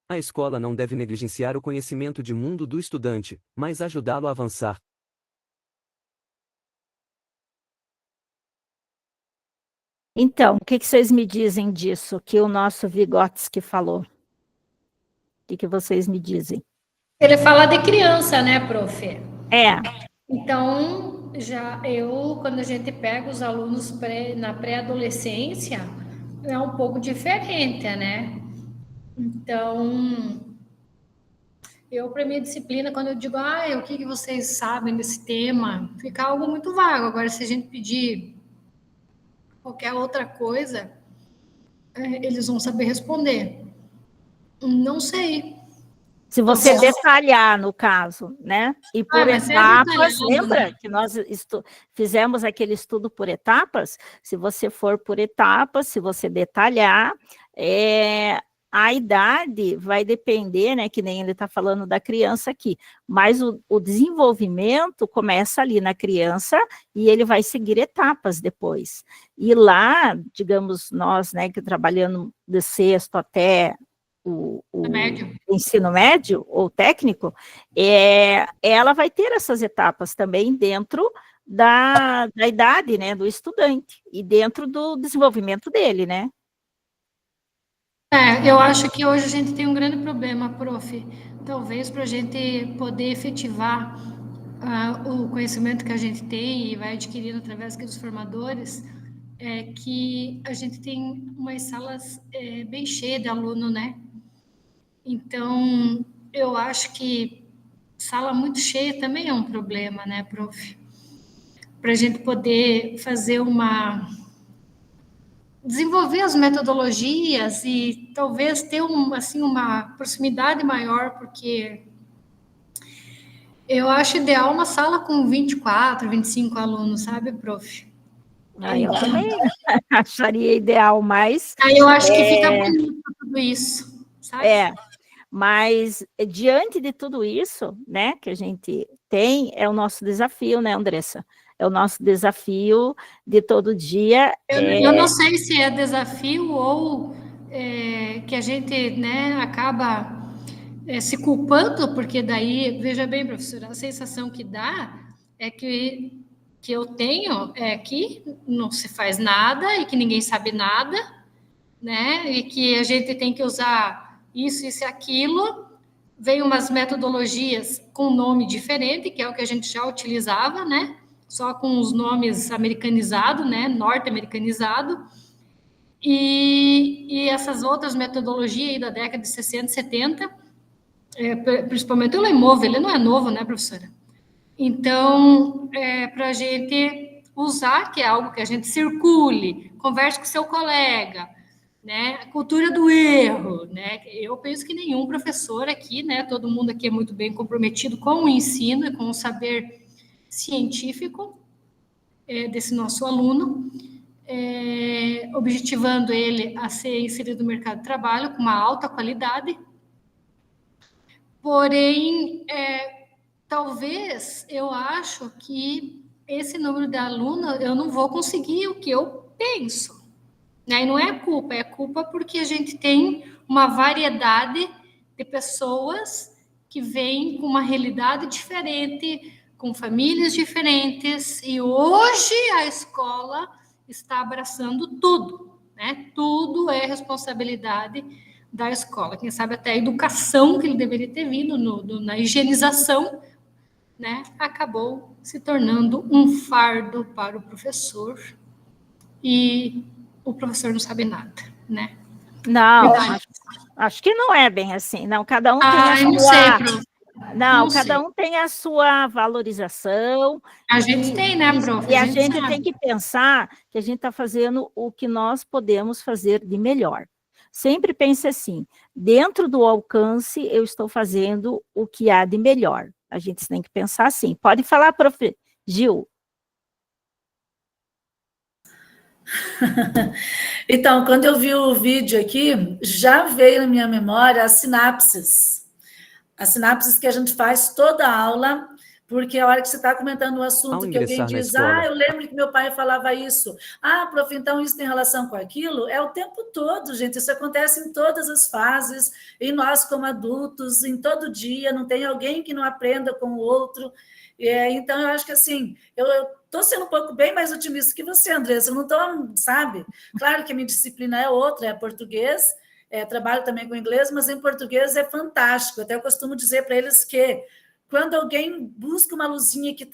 A escola não deve negligenciar o conhecimento de mundo do estudante, mas ajudá-lo a avançar. Então, o que vocês me dizem disso, que o nosso Vygotsky falou? O que vocês me dizem? Ele fala de criança, né, prof? Então, quando a gente pega os alunos na pré-adolescência, é um pouco diferente, né? Então, para minha disciplina, quando eu digo, o que vocês sabem desse tema, fica algo muito vago. Agora, se a gente pedir qualquer outra coisa, eles vão saber responder. Não sei. Se você detalhar, no caso, né? E por etapas, lembra que nós fizemos aquele estudo por etapas? Se você for por etapas, se você detalhar, a idade vai depender, né? Que nem ele está falando da criança aqui, mas o desenvolvimento começa ali na criança e ele vai seguir etapas depois. E lá, digamos, nós, né, que trabalhando de sexto até o ensino médio ou técnico, ela vai ter essas etapas também dentro da idade, né, do estudante e dentro do desenvolvimento dele, né? Eu acho que hoje a gente tem um grande problema, prof. Talvez para a gente poder efetivar o conhecimento que a gente tem e vai adquirindo através dos formadores, que a gente tem umas salas bem cheias de aluno, né? Então, eu acho que sala muito cheia também é um problema, né, prof? Para a gente poder fazer desenvolver as metodologias e talvez ter uma proximidade maior, porque eu acho ideal uma sala com 24, 25 alunos, sabe, prof? Eu também acharia ideal, mas... Aí eu acho que fica bonito tudo isso, sabe? Mas diante de tudo isso, né, que a gente tem, é o nosso desafio, né, Andressa? É o nosso desafio de todo dia. Eu não sei se é desafio ou que a gente, né, acaba se culpando, porque daí, veja bem, professora, a sensação que dá é que eu tenho é que não se faz nada e que ninguém sabe nada, né, e que a gente tem que usar isso e aquilo. Veio umas metodologias com nome diferente, que é o que a gente já utilizava, né? Só com os nomes americanizados, né? Norte-americanizado. E essas outras metodologias aí da década de 60, 70, principalmente o Lemov, ele não é novo, né, professora? Então, para a gente usar, que é algo que a gente circule, converse com seu colega, né? A cultura do erro, né? Eu penso que nenhum professor aqui, né? Todo mundo aqui é muito bem comprometido com o ensino e com o saber científico desse nosso aluno, objetivando ele a ser inserido no mercado de trabalho com uma alta qualidade. Porém, talvez eu acho que esse número de alunos eu não vou conseguir o que eu penso. Né? E não é culpa porque a gente tem uma variedade de pessoas que vêm com uma realidade diferente, com famílias diferentes, e hoje a escola está abraçando tudo, né? Tudo é responsabilidade da escola. Quem sabe até a educação que ele deveria ter vindo na higienização, né? Acabou se tornando um fardo para o professor e o professor não sabe nada, né? Não, acho que não é bem assim. Não, cada um tem a sua... não sei, prof. Não, cada um tem a sua valorização. A gente tem, né, prof? E a gente tem que pensar que a gente está fazendo o que nós podemos fazer de melhor. Sempre pense assim, dentro do alcance, eu estou fazendo o que há de melhor. A gente tem que pensar assim. Pode falar, prof. Gil. Então, quando eu vi o vídeo aqui, já veio na minha memória as sinapses. As sinapses que a gente faz toda a aula, porque a hora que você está comentando o assunto, que alguém diz, eu lembro que meu pai falava isso. Prof, então isso tem relação com aquilo? É o tempo todo, gente. Isso acontece em todas as fases, em nós como adultos, em todo dia, não tem alguém que não aprenda com o outro. Então, eu acho que, assim, eu estou sendo um pouco bem mais otimista que você, Andressa. Eu não estou, sabe? Claro que a minha disciplina é outra, é português, trabalho também com inglês, mas em português é fantástico. Até eu costumo dizer para eles que quando alguém busca uma luzinha que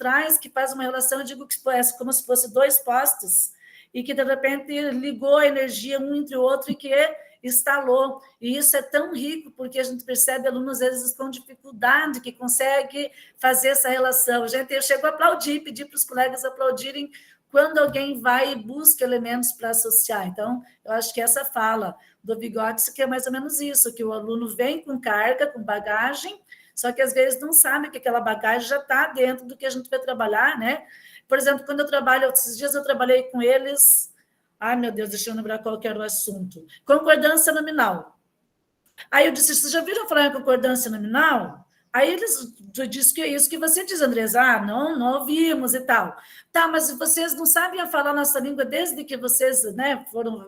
faz uma relação, eu digo que é como se fosse dois postos, e que, de repente, ligou a energia um entre o outro e que instalou. E isso é tão rico, porque a gente percebe alunos, às vezes, com dificuldade, que consegue fazer essa relação. Eu chego a aplaudir, pedir para os colegas aplaudirem quando alguém vai e busca elementos para associar. Então, eu acho que essa fala do Vygotsky que é mais ou menos isso, que o aluno vem com carga, com bagagem, só que às vezes não sabe que aquela bagagem já está dentro do que a gente vai trabalhar, né? Por exemplo, quando eu trabalho, esses dias eu trabalhei com eles, meu Deus, deixa eu lembrar qual que era o assunto, concordância nominal. Aí eu disse, vocês já viram falar em concordância nominal? Aí eles disseram que é isso que você diz, Andresa, não ouvimos e tal. Tá, mas vocês não sabem falar nossa língua desde que vocês, né, foram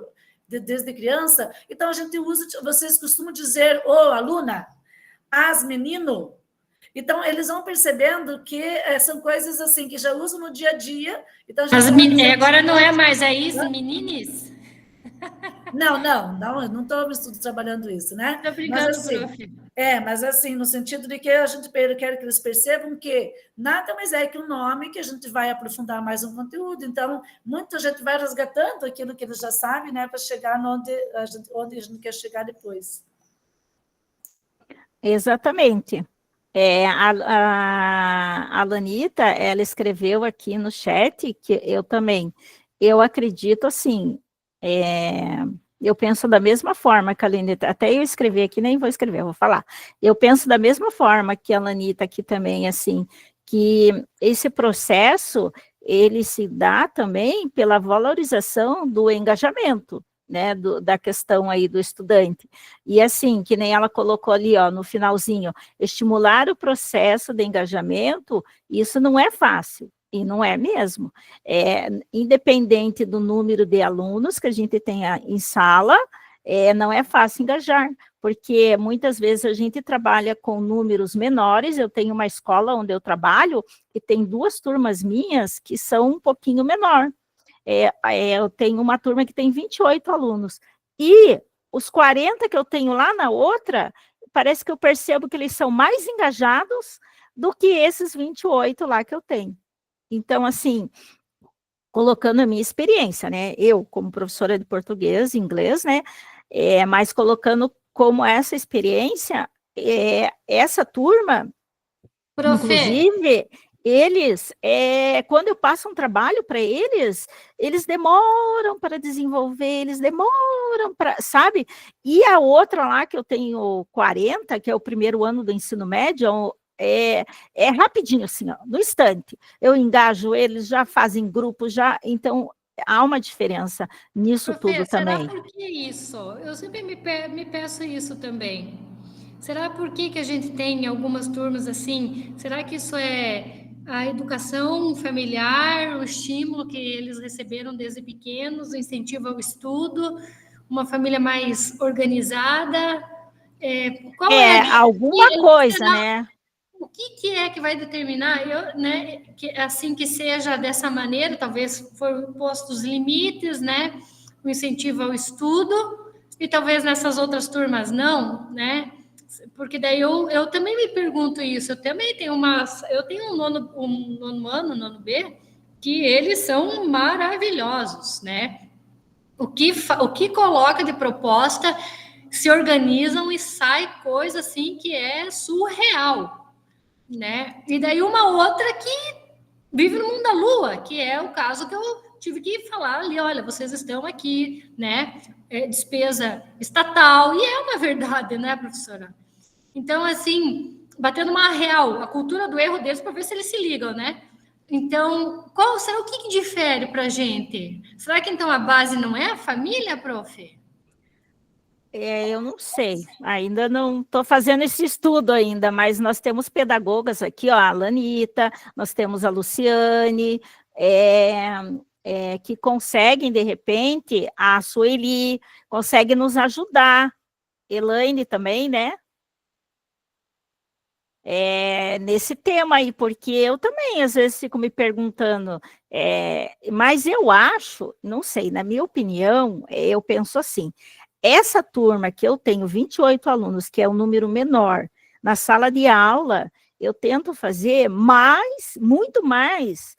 desde criança? Então a gente usa, vocês costumam dizer, aluna, as menino. Então, eles vão percebendo que são coisas assim que já usam no dia a dia. Então, agora não é mais isso, meninas? Não estou trabalhando isso, né? Estou brincando, prof. Mas assim, no sentido de que a gente quer que eles percebam que nada mais é que um nome que a gente vai aprofundar mais um conteúdo. Então, muita gente vai resgatando aquilo que eles já sabem, né, para chegar onde a gente quer chegar depois. Exatamente. A Lanita, ela escreveu aqui no chat que eu acredito assim, eu penso da mesma forma que a Lanita, até eu escrevi aqui, nem vou escrever, vou falar. Eu penso da mesma forma que a Lanita aqui também, assim, que esse processo, ele se dá também pela valorização do engajamento, né, da questão aí do estudante. E assim, que nem ela colocou ali, no finalzinho, estimular o processo de engajamento, isso não é fácil, e não é mesmo. Independente do número de alunos que a gente tenha em sala, não é fácil engajar, porque muitas vezes a gente trabalha com números menores. Eu tenho uma escola onde eu trabalho, e tem 2 turmas minhas que são um pouquinho menor. Eu tenho uma turma que tem 28 alunos, e os 40 que eu tenho lá na outra, parece que eu percebo que eles são mais engajados do que esses 28 lá que eu tenho. Então, assim, colocando a minha experiência, né, eu como professora de português e inglês, né, mas colocando como essa experiência, essa turma, inclusive, eles, quando eu passo um trabalho para eles demoram para desenvolver, eles demoram para, sabe? E a outra lá, que eu tenho 40, que é o primeiro ano do ensino médio, é rapidinho, assim, ó, no instante. Eu engajo eles, já fazem grupo, já, então há uma diferença nisso tudo também. Será por que isso? Eu sempre me peço isso também. Será por que a gente tem algumas turmas assim? Será que isso é a educação familiar, o estímulo que eles receberam desde pequenos, o incentivo ao estudo, uma família mais organizada? Qual alguma coisa, né? O que é que vai determinar, né, que assim que seja dessa maneira, talvez foram postos limites, né, o incentivo ao estudo, e talvez nessas outras turmas não, né? Porque daí eu também me pergunto isso, eu tenho um nono ano, nono B, que eles são maravilhosos, né? O que coloca de proposta, se organizam e sai coisa assim que é surreal, né? E daí uma outra que vive no mundo da lua, que é o caso que eu tive que falar ali, olha, vocês estão aqui, né? Despesa estatal, e é uma verdade, né, professora? Então, assim, batendo uma real, a cultura do erro deles para ver se eles se ligam, né? Então, será o que difere para a gente? Será que então a base não é a família, prof? Eu não sei, ainda não estou fazendo esse estudo ainda, mas nós temos pedagogas aqui, ó, a Lanita, nós temos a Luciane, que conseguem, de repente, a Sueli consegue nos ajudar, Elaine também, né? Nesse tema aí, porque eu também, às vezes, fico me perguntando, mas eu acho, não sei, na minha opinião, eu penso assim, essa turma que eu tenho 28 alunos, que é o número menor, na sala de aula, eu tento fazer muito mais,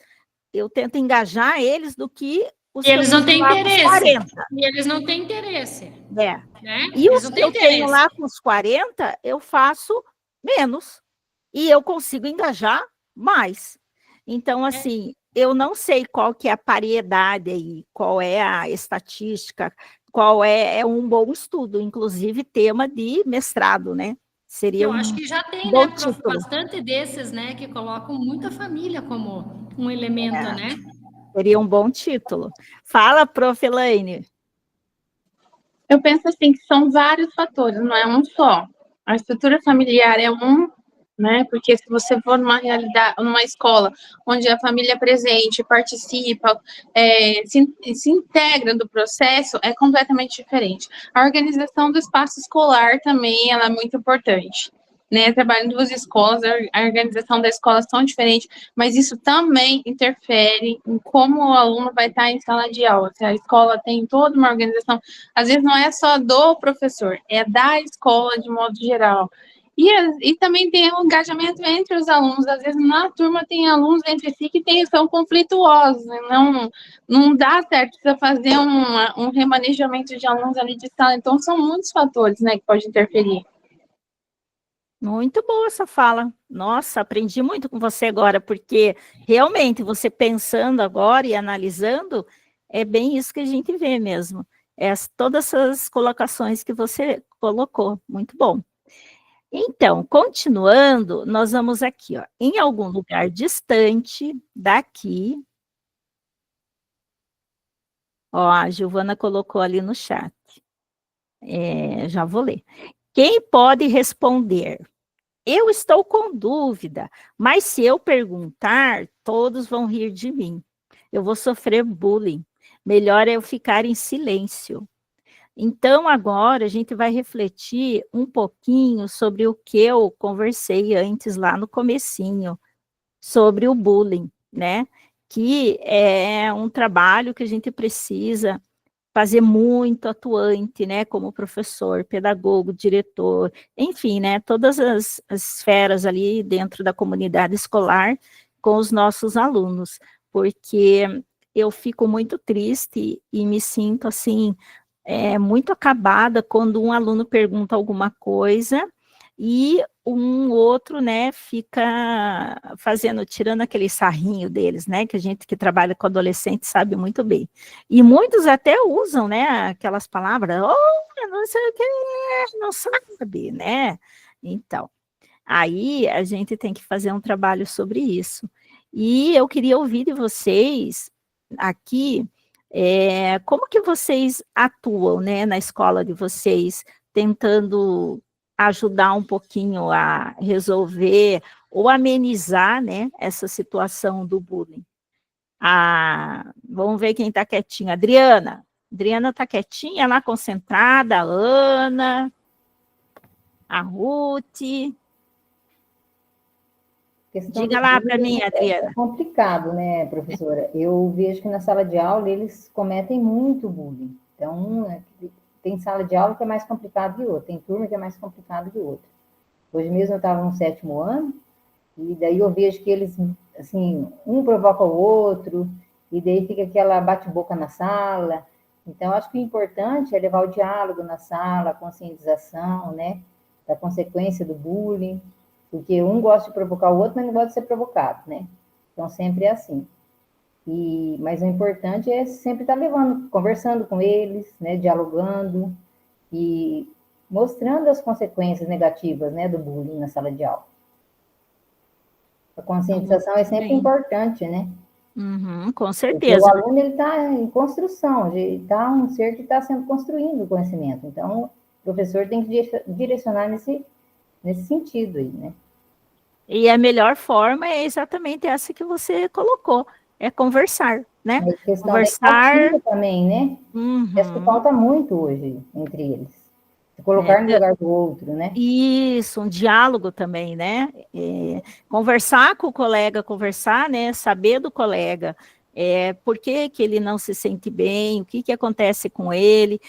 eu tento engajar eles do que os que eles não têm interesse. 40. E eles não têm interesse. Né? E os que eu tenho lá com os 40, eu faço menos. E eu consigo engajar mais. Então, assim, eu não sei qual que é a paridade aí, qual é a estatística, qual é um bom estudo, inclusive tema de mestrado, né? Seria eu acho que já tem, né, prof, bastante desses, né, que colocam muita família como um elemento, né? Seria um bom título. Fala, prof. Elaine. Eu penso assim, que são vários fatores, não é um só. A estrutura familiar é um, né? Porque se você for numa escola onde a família é presente, participa, se integra no processo, é completamente diferente. A organização do espaço escolar também, ela é muito importante, né? Trabalho em duas escolas, a organização da escola são diferentes, mas isso também interfere em como o aluno vai estar em sala de aula. Se a escola tem toda uma organização, às vezes não é só do professor, é da escola de modo geral. E também tem um engajamento entre os alunos. Às vezes, na turma, tem alunos entre si que são conflituosos. Né? Não dá certo, precisa fazer um remanejamento de alunos ali de sala. Então, são muitos fatores, né, que podem interferir. Muito boa essa fala. Nossa, aprendi muito com você agora, porque realmente, você pensando agora e analisando, é bem isso que a gente vê mesmo. Todas essas colocações que você colocou. Muito bom. Então, continuando, nós vamos aqui, ó, em algum lugar distante daqui. Ó, a Giovana colocou ali no chat. Já vou ler. Quem pode responder? Eu estou com dúvida, mas se eu perguntar, todos vão rir de mim. Eu vou sofrer bullying. Melhor é eu ficar em silêncio. Então, agora, a gente vai refletir um pouquinho sobre o que eu conversei antes, lá no comecinho, sobre o bullying, né? Que é um trabalho que a gente precisa fazer muito atuante, né? Como professor, pedagogo, diretor, enfim, né? Todas as esferas ali dentro da comunidade escolar com os nossos alunos, porque eu fico muito triste e me sinto, assim, muito acabada quando um aluno pergunta alguma coisa e um outro, né, fica tirando aquele sarrinho deles, né, que a gente que trabalha com adolescente sabe muito bem. E muitos até usam, né, aquelas palavras, oh, não sei o que, não sabe, né? Então, aí a gente tem que fazer um trabalho sobre isso. E eu queria ouvir de vocês aqui, como que vocês atuam, né, na escola de vocês, tentando ajudar um pouquinho a resolver ou amenizar, né, essa situação do bullying. Vamos ver quem está quietinho. Adriana está quietinha, lá concentrada, a Ana, a Ruth. Diga lá para mim, Adriana. É complicado, né, professora? Eu vejo que na sala de aula eles cometem muito bullying. Então, tem sala de aula que é mais complicado que outra, tem turma que é mais complicado que outra. Hoje mesmo eu estava no 7º ano, e daí eu vejo que eles, assim, um provoca o outro, e daí fica aquela bate-boca na sala. Então, acho que o importante é levar o diálogo na sala, a conscientização, né, da consequência do bullying, porque um gosta de provocar o outro, mas não gosta de ser provocado, né? Então, sempre é assim. Mas o importante é sempre estar conversando com eles, né, dialogando e mostrando as consequências negativas, né, do bullying na sala de aula. A conscientização é sempre importante, né? Uhum, com certeza. Porque o aluno está em construção, está um ser que está sendo construindo o conhecimento. Então, o professor tem que direcionar nesse sentido aí, né? E a melhor forma é exatamente essa que você colocou, é conversar, né? A questão conversar da empatia também, né? Uhum. Acho que falta muito hoje entre eles. Se colocar no lugar do outro, né? Isso, um diálogo também, né? Conversar com o colega, né? Saber do colega, por que ele não se sente bem, o que acontece com ele,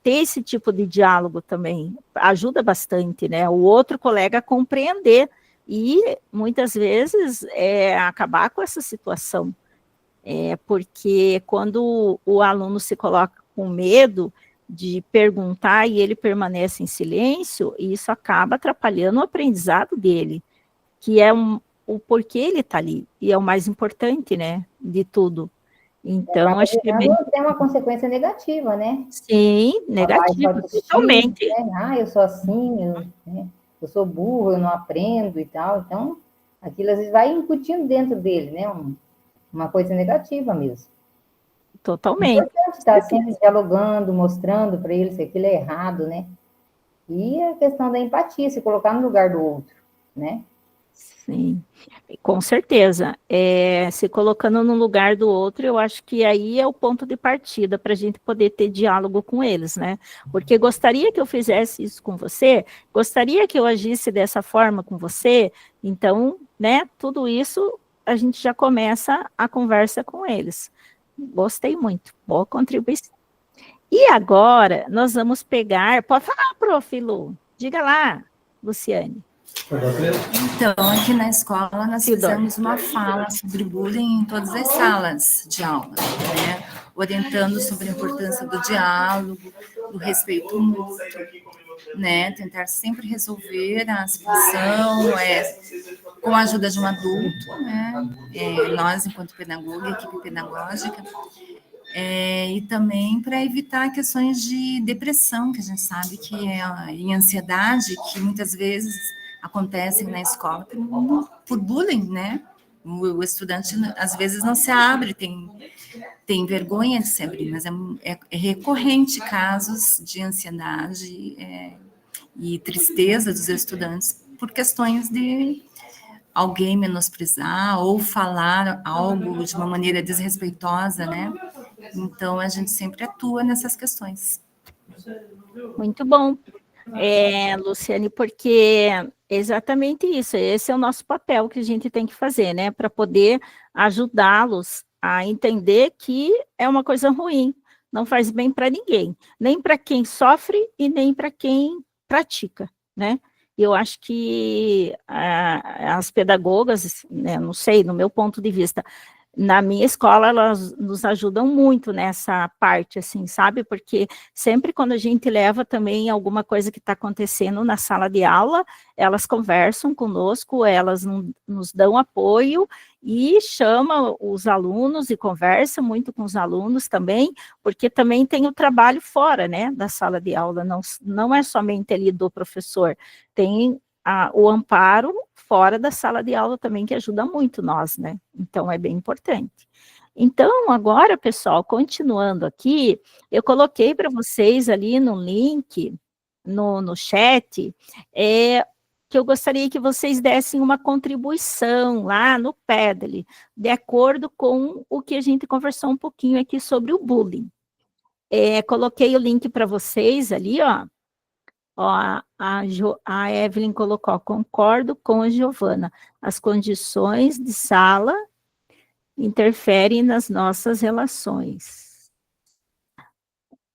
ter esse tipo de diálogo também ajuda bastante, né? O outro colega a compreender e, muitas vezes, acabar com essa situação. Porque quando o aluno se coloca com medo de perguntar e ele permanece em silêncio, isso acaba atrapalhando o aprendizado dele, que é o porquê ele está ali, e é o mais importante, né, de tudo. Então, acho que tem uma consequência negativa, né? Sim, negativa, totalmente. Né? Eu sou assim, eu sou burro, eu não aprendo e tal. Então, aquilo às vezes vai incutindo dentro dele, né? Uma coisa negativa mesmo. Totalmente. É importante estar sempre dialogando, mostrando para eles que aquilo é errado, né? E a questão da empatia, se colocar no lugar do outro, né? Sim, com certeza. Se colocando no lugar do outro, eu acho que aí é o ponto de partida para a gente poder ter diálogo com eles, né? Porque gostaria que eu fizesse isso com você, gostaria que eu agisse dessa forma com você, então, né, tudo isso a gente já começa a conversa com eles. Gostei muito, boa contribuição. E agora, nós vamos pegar... Pode falar, prof. Lu. Diga lá, Luciane. Então, aqui na escola, nós fizemos uma fala sobre bullying em todas as salas de aula, né? Orientando sobre a importância do diálogo, do respeito mútuo, né? Tentar sempre resolver a situação, com a ajuda de um adulto, né? Nós, enquanto pedagoga, equipe pedagógica, e também para evitar questões de depressão, que a gente sabe que em ansiedade, que muitas vezes acontecem na escola por bullying, né? O estudante, às vezes, não se abre, tem vergonha de se abrir, mas é recorrente casos de ansiedade e tristeza dos estudantes por questões de alguém menosprezar ou falar algo de uma maneira desrespeitosa, né? Então, a gente sempre atua nessas questões. Muito bom, Luciane, porque exatamente isso, esse é o nosso papel que a gente tem que fazer, né? Para poder ajudá-los a entender que é uma coisa ruim, não faz bem para ninguém, nem para quem sofre e nem para quem pratica, né? Eu acho que as pedagogas, né, não sei, no meu ponto de vista, Na minha escola, elas nos ajudam muito nessa parte, assim, sabe? Porque sempre quando a gente leva também alguma coisa que está acontecendo na sala de aula, elas conversam conosco, elas nos dão apoio e chamam os alunos e conversa muito com os alunos também, porque também tem o trabalho fora, né, da sala de aula, não é somente ali do professor, tem o amparo fora da sala de aula também, que ajuda muito nós, né? Então, é bem importante. Então, agora, pessoal, continuando aqui, eu coloquei para vocês ali no link, no chat, que eu gostaria que vocês dessem uma contribuição lá no Padlet, de acordo com o que a gente conversou um pouquinho aqui sobre o bullying. Coloquei o link para vocês ali, ó. Ó, a Evelyn colocou, concordo com a Giovana, as condições de sala interferem nas nossas relações,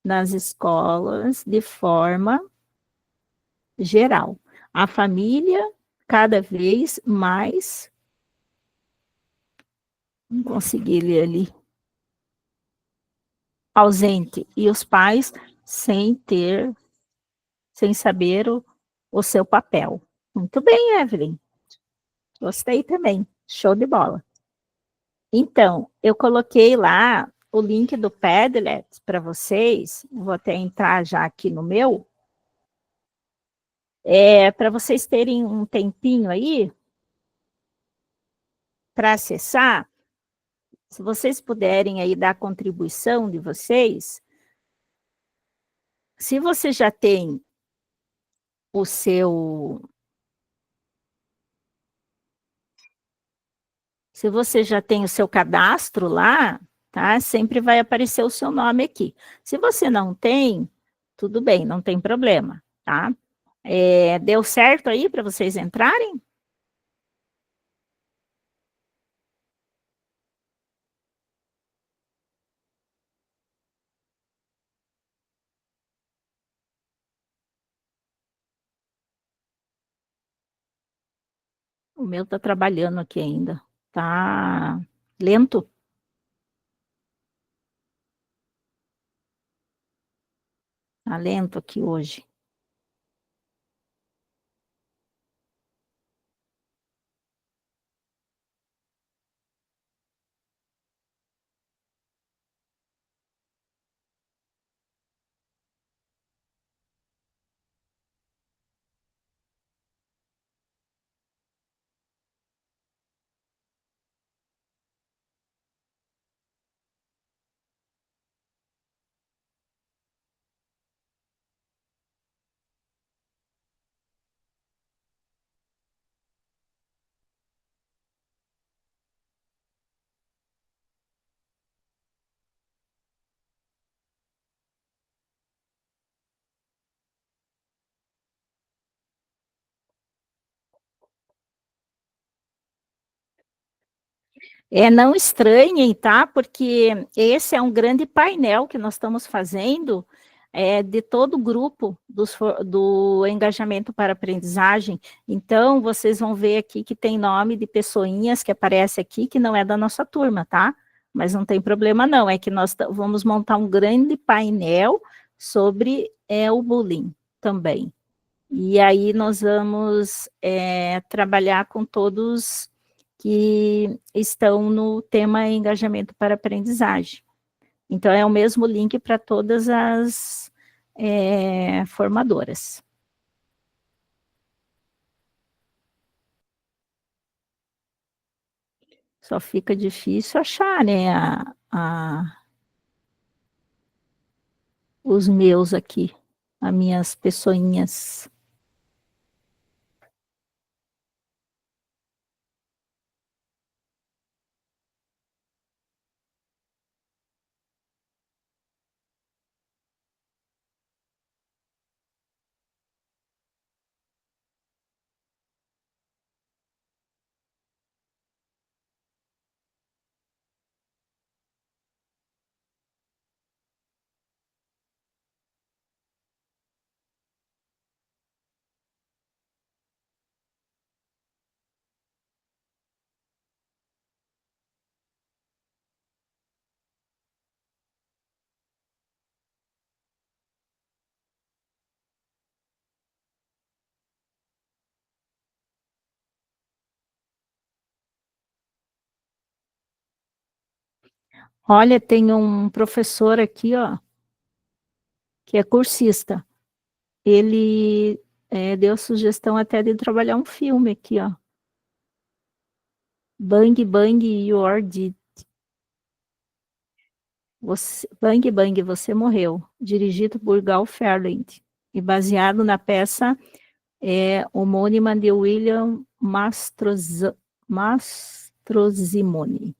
nas escolas, de forma geral. A família, cada vez mais, não consegui ler ali, ausente, e os pais sem saber o seu papel. Muito bem, Evelyn. Gostei também. Show de bola. Então, eu coloquei lá o link do Padlet para vocês. Vou até entrar já aqui no meu. Para vocês terem um tempinho aí para acessar. Se vocês puderem aí dar a contribuição de vocês. Se você já tem o seu... Se você já tem o seu cadastro lá, tá? Sempre vai aparecer o seu nome aqui. Se você não tem, tudo bem, não tem problema, tá? Deu certo aí para vocês entrarem? O meu tá trabalhando aqui ainda. Tá lento? Tá lento aqui hoje. Não estranhem, tá? Porque esse é um grande painel que nós estamos fazendo de todo o grupo do engajamento para aprendizagem. Então, vocês vão ver aqui que tem nome de pessoinhas que aparece aqui, que não é da nossa turma, tá? Mas não tem problema não, é que nós vamos montar um grande painel sobre o bullying também. E aí nós vamos trabalhar com todos que estão no tema engajamento para aprendizagem. Então, é o mesmo link para todas as formadoras. Só fica difícil achar, né, os meus aqui, as minhas pessoinhas. Olha, tem um professor aqui, ó, que é cursista. Ele deu sugestão até de trabalhar um filme aqui, ó. Bang Bang Your Dead. Bang Bang, Você Morreu, dirigido por Gal Ferland e baseado na peça homônima de William Mastrosimone.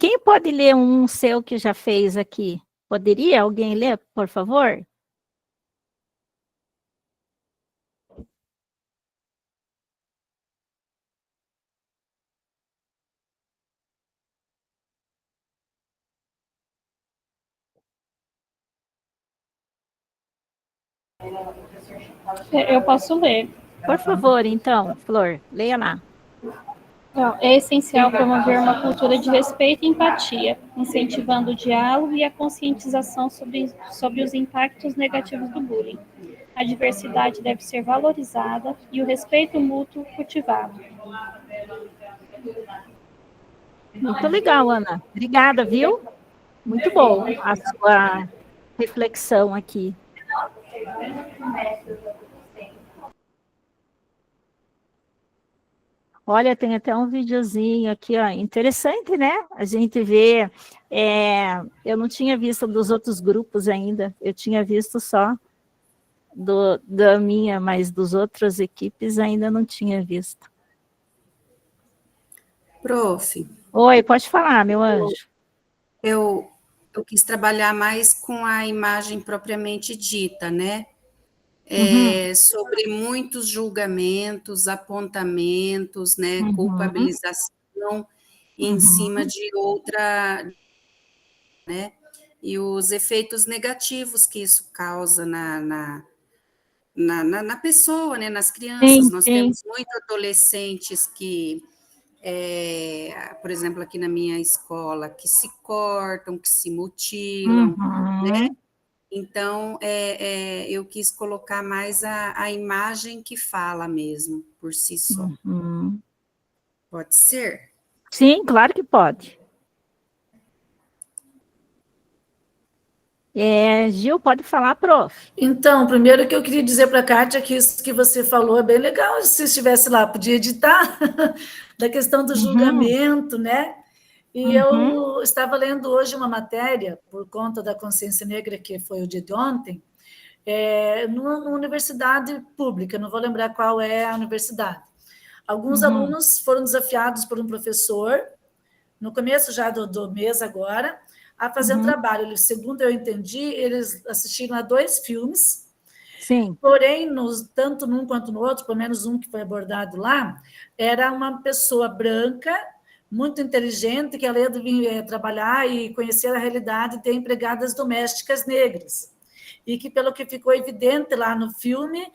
Quem pode ler um seu que já fez aqui? Poderia alguém ler, por favor? Eu posso ler. Por favor, então, Flor, leia lá. É essencial promover uma cultura de respeito e empatia, incentivando o diálogo e a conscientização sobre os impactos negativos do bullying. A diversidade deve ser valorizada e o respeito mútuo cultivado. Muito legal, Ana. Obrigada, viu? Muito bom a sua reflexão aqui. Olha, tem até um videozinho aqui, ó, interessante, né? A gente vê, eu não tinha visto dos outros grupos ainda, eu tinha visto só da minha, mas dos outras equipes ainda não tinha visto. Prof. Oi, pode falar, meu anjo. Eu quis trabalhar mais com a imagem propriamente dita, né? Sobre muitos julgamentos, apontamentos, né? Culpabilização em cima de outra, né? E os efeitos negativos que isso causa na pessoa, né? Nas crianças. Nós temos muitos adolescentes que por exemplo, aqui na minha escola, que se cortam, que se mutilam, né? Então, eu quis colocar mais a imagem que fala mesmo, por si só. Pode ser? Sim, claro que pode. Gil, pode falar, prof. Então, primeiro que eu queria dizer para a Kátia que isso que você falou é bem legal, se estivesse lá, podia editar, da questão do julgamento, né? E eu estava lendo hoje uma matéria, por conta da consciência negra, que foi o dia de ontem, numa universidade pública, não vou lembrar qual é a universidade. Alguns alunos foram desafiados por um professor, no começo já do mês agora, a fazer um trabalho. Segundo eu entendi, eles assistiram a 2 filmes. Sim. Porém, tanto num quanto no outro, pelo menos um que foi abordado lá, era uma pessoa branca, muito inteligente, que ela ia vir trabalhar e conhecer a realidade de ter empregadas domésticas negras. e que, pelo que ficou evidente lá no filme,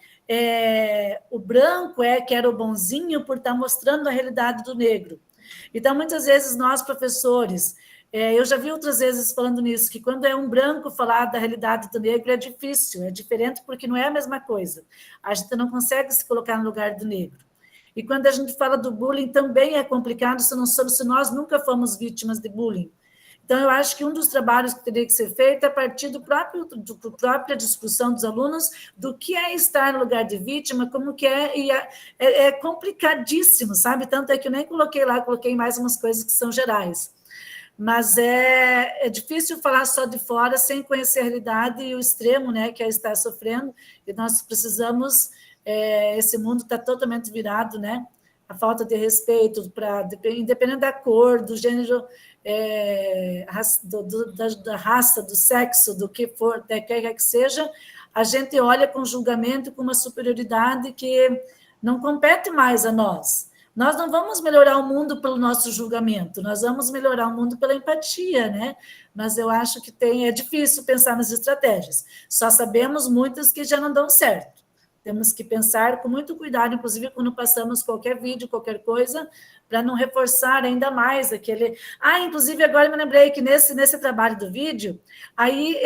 o branco que era o bonzinho por estar mostrando a realidade do negro. Então, muitas vezes, nós, professores, eu já vi outras vezes falando nisso, que quando é um branco falar da realidade do negro é difícil, é diferente porque não é a mesma coisa. A gente não consegue se colocar no lugar do negro. E quando a gente fala do bullying, também é complicado se nós nunca fomos vítimas de bullying. Então, eu acho que um dos trabalhos que teria que ser feito é a partir da própria discussão dos alunos do que é estar no lugar de vítima, como que é complicadíssimo, sabe? Tanto é que eu nem coloquei lá, coloquei mais umas coisas que são gerais. Mas é difícil falar só de fora sem conhecer a realidade e o extremo, né, que é estar sofrendo, e nós precisamos, esse mundo está totalmente virado, né? A falta de respeito, independente da cor, do gênero, da raça, do sexo, do que for, quer que seja, a gente olha com julgamento, com uma superioridade que não compete mais a nós. Nós não vamos melhorar o mundo pelo nosso julgamento, nós vamos melhorar o mundo pela empatia, né? Mas eu acho que é difícil pensar nas estratégias. Só sabemos muitas que já não dão certo. Temos que pensar com muito cuidado, inclusive quando passamos qualquer vídeo, qualquer coisa, para não reforçar ainda mais aquele... inclusive agora eu me lembrei que nesse trabalho do vídeo, aí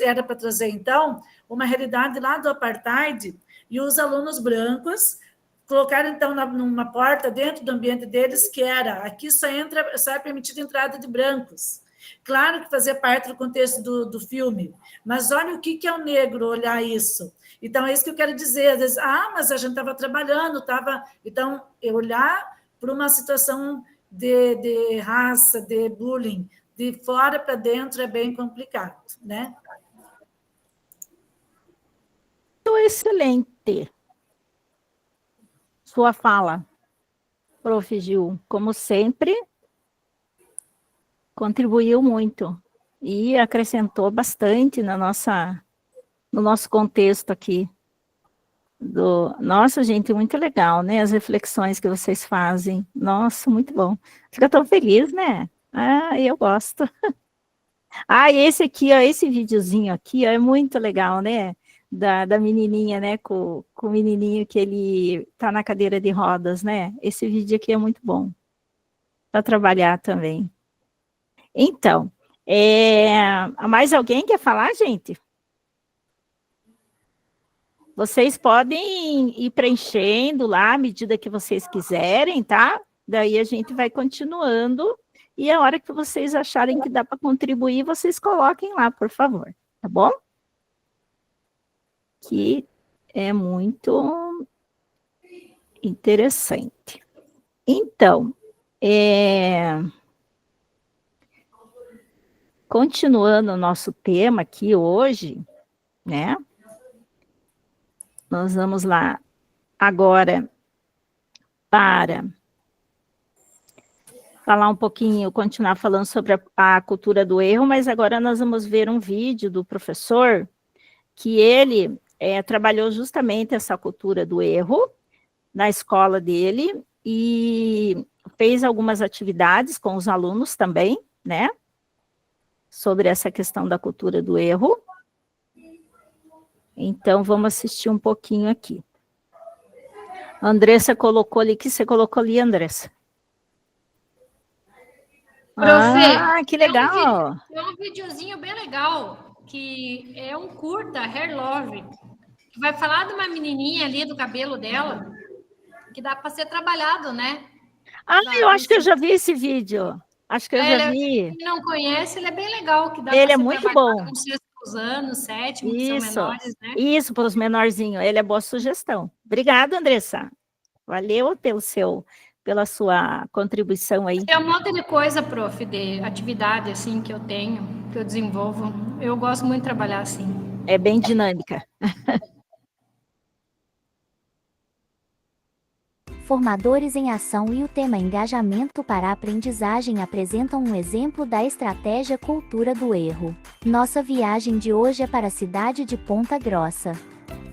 era para trazer, então, uma realidade lá do apartheid, e os alunos brancos colocaram, então, numa porta dentro do ambiente deles, que era, aqui só é permitida a entrada de brancos. Claro que fazia parte do contexto do filme, mas olha o que é o negro olhar isso. Então, é isso que eu quero dizer. Às vezes, mas a gente estava trabalhando, Então, olhar para uma situação de raça, de bullying, de fora para dentro é bem complicado, né? Excelente. Sua fala, Prof. Gil, como sempre, contribuiu muito e acrescentou bastante no nosso contexto aqui. Nossa, gente, muito legal, né? As reflexões que vocês fazem. Nossa, muito bom. Fica tão feliz, né? Eu gosto. E esse aqui, ó, esse videozinho aqui, ó, é muito legal, né? Da menininha, né? Com o menininho que ele tá na cadeira de rodas, né? Esse vídeo aqui é muito bom para trabalhar também. Então, mais alguém quer falar, gente? Vocês podem ir preenchendo lá à medida que vocês quiserem, tá? Daí a gente vai continuando e a hora que vocês acharem que dá para contribuir, vocês coloquem lá, por favor, tá bom? Que é muito interessante. Então, continuando o nosso tema aqui hoje, né? Nós vamos lá agora para falar um pouquinho, continuar falando sobre a cultura do erro, mas agora nós vamos ver um vídeo do professor que ele trabalhou justamente essa cultura do erro na escola dele e fez algumas atividades com os alunos também, né? Sobre essa questão da cultura do erro. Então, vamos assistir um pouquinho aqui. A Andressa colocou ali, que você colocou ali, Andressa? Que legal! Tem um videozinho bem legal, que é um curta, Hair Love, que vai falar de uma menininha ali, do cabelo dela, que dá para ser trabalhado, né? Eu acho que eu já vi esse vídeo. Acho que eu já vi. Quem não conhece, ele é bem legal, que dá ele é muito bom. Com 6 anos, 7, que são menores, né? Isso, para os menorzinhos. Ele é boa sugestão. Obrigada, Andressa. Valeu pela sua contribuição aí. Tem um monte de coisa, prof, de atividade assim que eu tenho, que eu desenvolvo. Eu gosto muito de trabalhar assim. É bem dinâmica. Formadores em Ação e o tema Engajamento para a Aprendizagem apresentam um exemplo da estratégia Cultura do Erro. Nossa viagem de hoje é para a cidade de Ponta Grossa.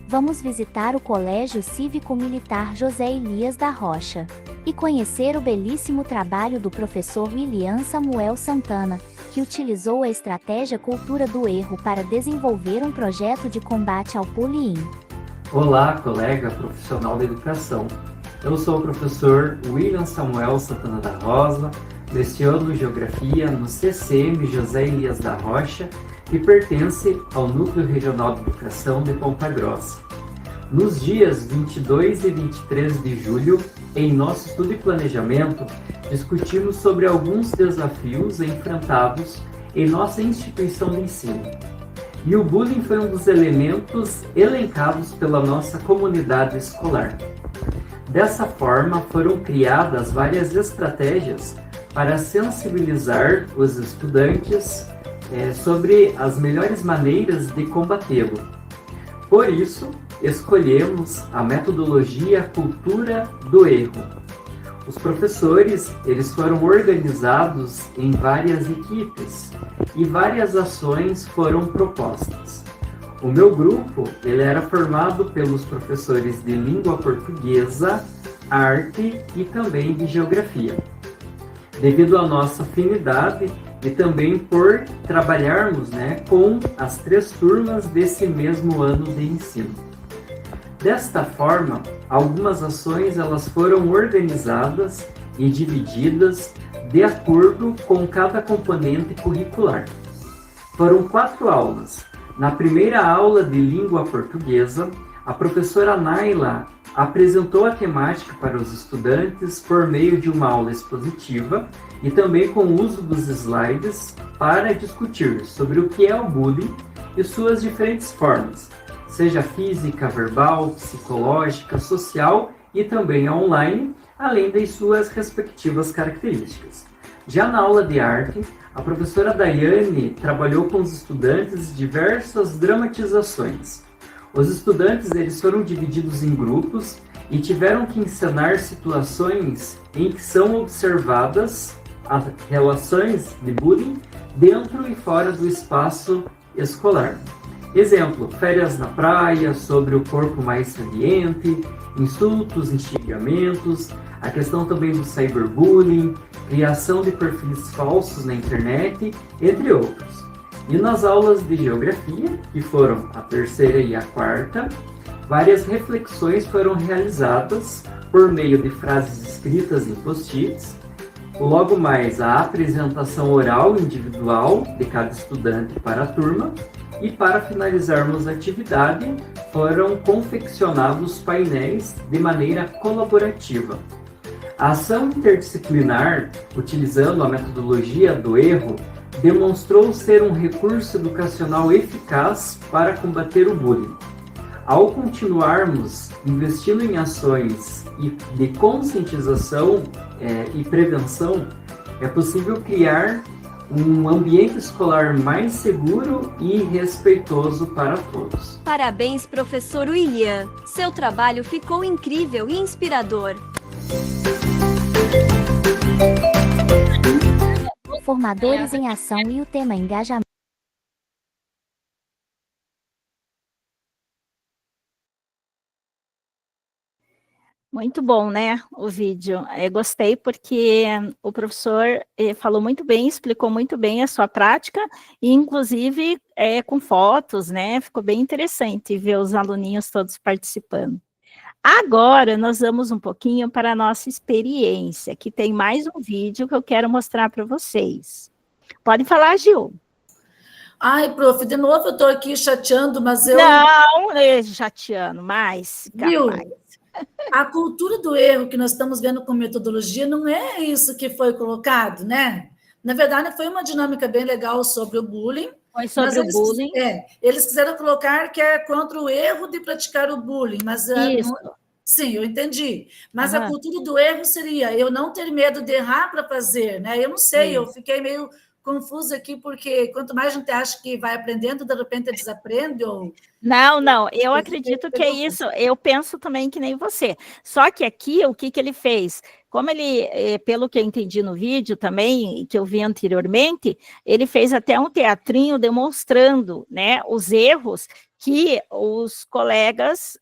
Vamos visitar o Colégio Cívico-Militar José Elias da Rocha e conhecer o belíssimo trabalho do professor William Samuel Santana, que utilizou a estratégia cultura do erro para desenvolver um projeto de combate ao bullying. Olá, colega profissional da educação. Eu sou o professor William Samuel Santana da Rosa, leciono Geografia no CCM José Elias da Rocha e pertence ao Núcleo Regional de Educação de Ponta Grossa. Nos dias 22 e 23 de julho, em nosso estudo e planejamento, discutimos sobre alguns desafios enfrentados em nossa instituição de ensino. E o bullying foi um dos elementos elencados pela nossa comunidade escolar. Dessa forma, foram criadas várias estratégias para sensibilizar os estudantes sobre as melhores maneiras de combatê-lo. Por isso, escolhemos a metodologia cultura do erro. Os professores, eles foram organizados em várias equipes e várias ações foram propostas. O meu grupo, ele era formado pelos professores de língua portuguesa, arte e também de geografia. Devido à nossa afinidade e também por trabalharmos, com as 3 turmas desse mesmo ano de ensino. Desta forma, algumas ações elas foram organizadas e divididas de acordo com cada componente curricular. Foram 4 aulas. Na primeira aula de língua portuguesa, a professora Naila apresentou a temática para os estudantes por meio de uma aula expositiva e também com o uso dos slides para discutir sobre o que é o bullying e suas diferentes formas, seja física, verbal, psicológica, social e também online, além das suas respectivas características. Já na aula de arte, a professora Daiane trabalhou com os estudantes diversas dramatizações. Os estudantes eles foram divididos em grupos e tiveram que encenar situações em que são observadas as relações de bullying dentro e fora do espaço escolar. Exemplo, férias na praia, sobre o corpo mais saliente, insultos, instigamentos, a questão também do cyberbullying, criação de perfis falsos na internet, entre outros. E nas aulas de geografia, que foram a 3ª e a 4ª, várias reflexões foram realizadas por meio de frases escritas em post-its, logo mais a apresentação oral individual de cada estudante para a turma, e para finalizarmos a atividade, foram confeccionados painéis de maneira colaborativa. A ação interdisciplinar, utilizando a metodologia do erro, demonstrou ser um recurso educacional eficaz para combater o bullying. Ao continuarmos investindo em ações de conscientização e prevenção, é possível criar um ambiente escolar mais seguro e respeitoso para todos. Parabéns, professor William. Seu trabalho ficou incrível e inspirador. Formadores em ação e o tema engajamento. Muito bom, né, o vídeo. Eu gostei porque o professor falou muito bem, explicou muito bem a sua prática, e inclusive com fotos, né, ficou bem interessante ver os aluninhos todos participando. Agora, nós vamos um pouquinho para a nossa experiência, que tem mais um vídeo que eu quero mostrar para vocês. Pode falar, Gil. Ai, prof, de novo eu estou aqui chateando, mas eu... Não, chateando, mas... Viu? A cultura do erro que nós estamos vendo com metodologia não é isso que foi colocado, né? Na verdade, foi uma dinâmica bem legal sobre o bullying. Foi sobre o bullying. Eles quiseram colocar que é contra o erro de praticar o bullying, mas... Isso. Sim, eu entendi. Mas a cultura do erro seria eu não ter medo de errar para fazer, né? Eu não sei, eu fiquei meio confusa aqui, porque quanto mais a gente acha que vai aprendendo, de repente desaprende, ou... Não, eu acredito que é isso, eu penso também que nem você. Só que aqui, o que ele fez? Como ele, pelo que eu entendi no vídeo também, que eu vi anteriormente, ele fez até um teatrinho demonstrando, né, os erros que os colegas,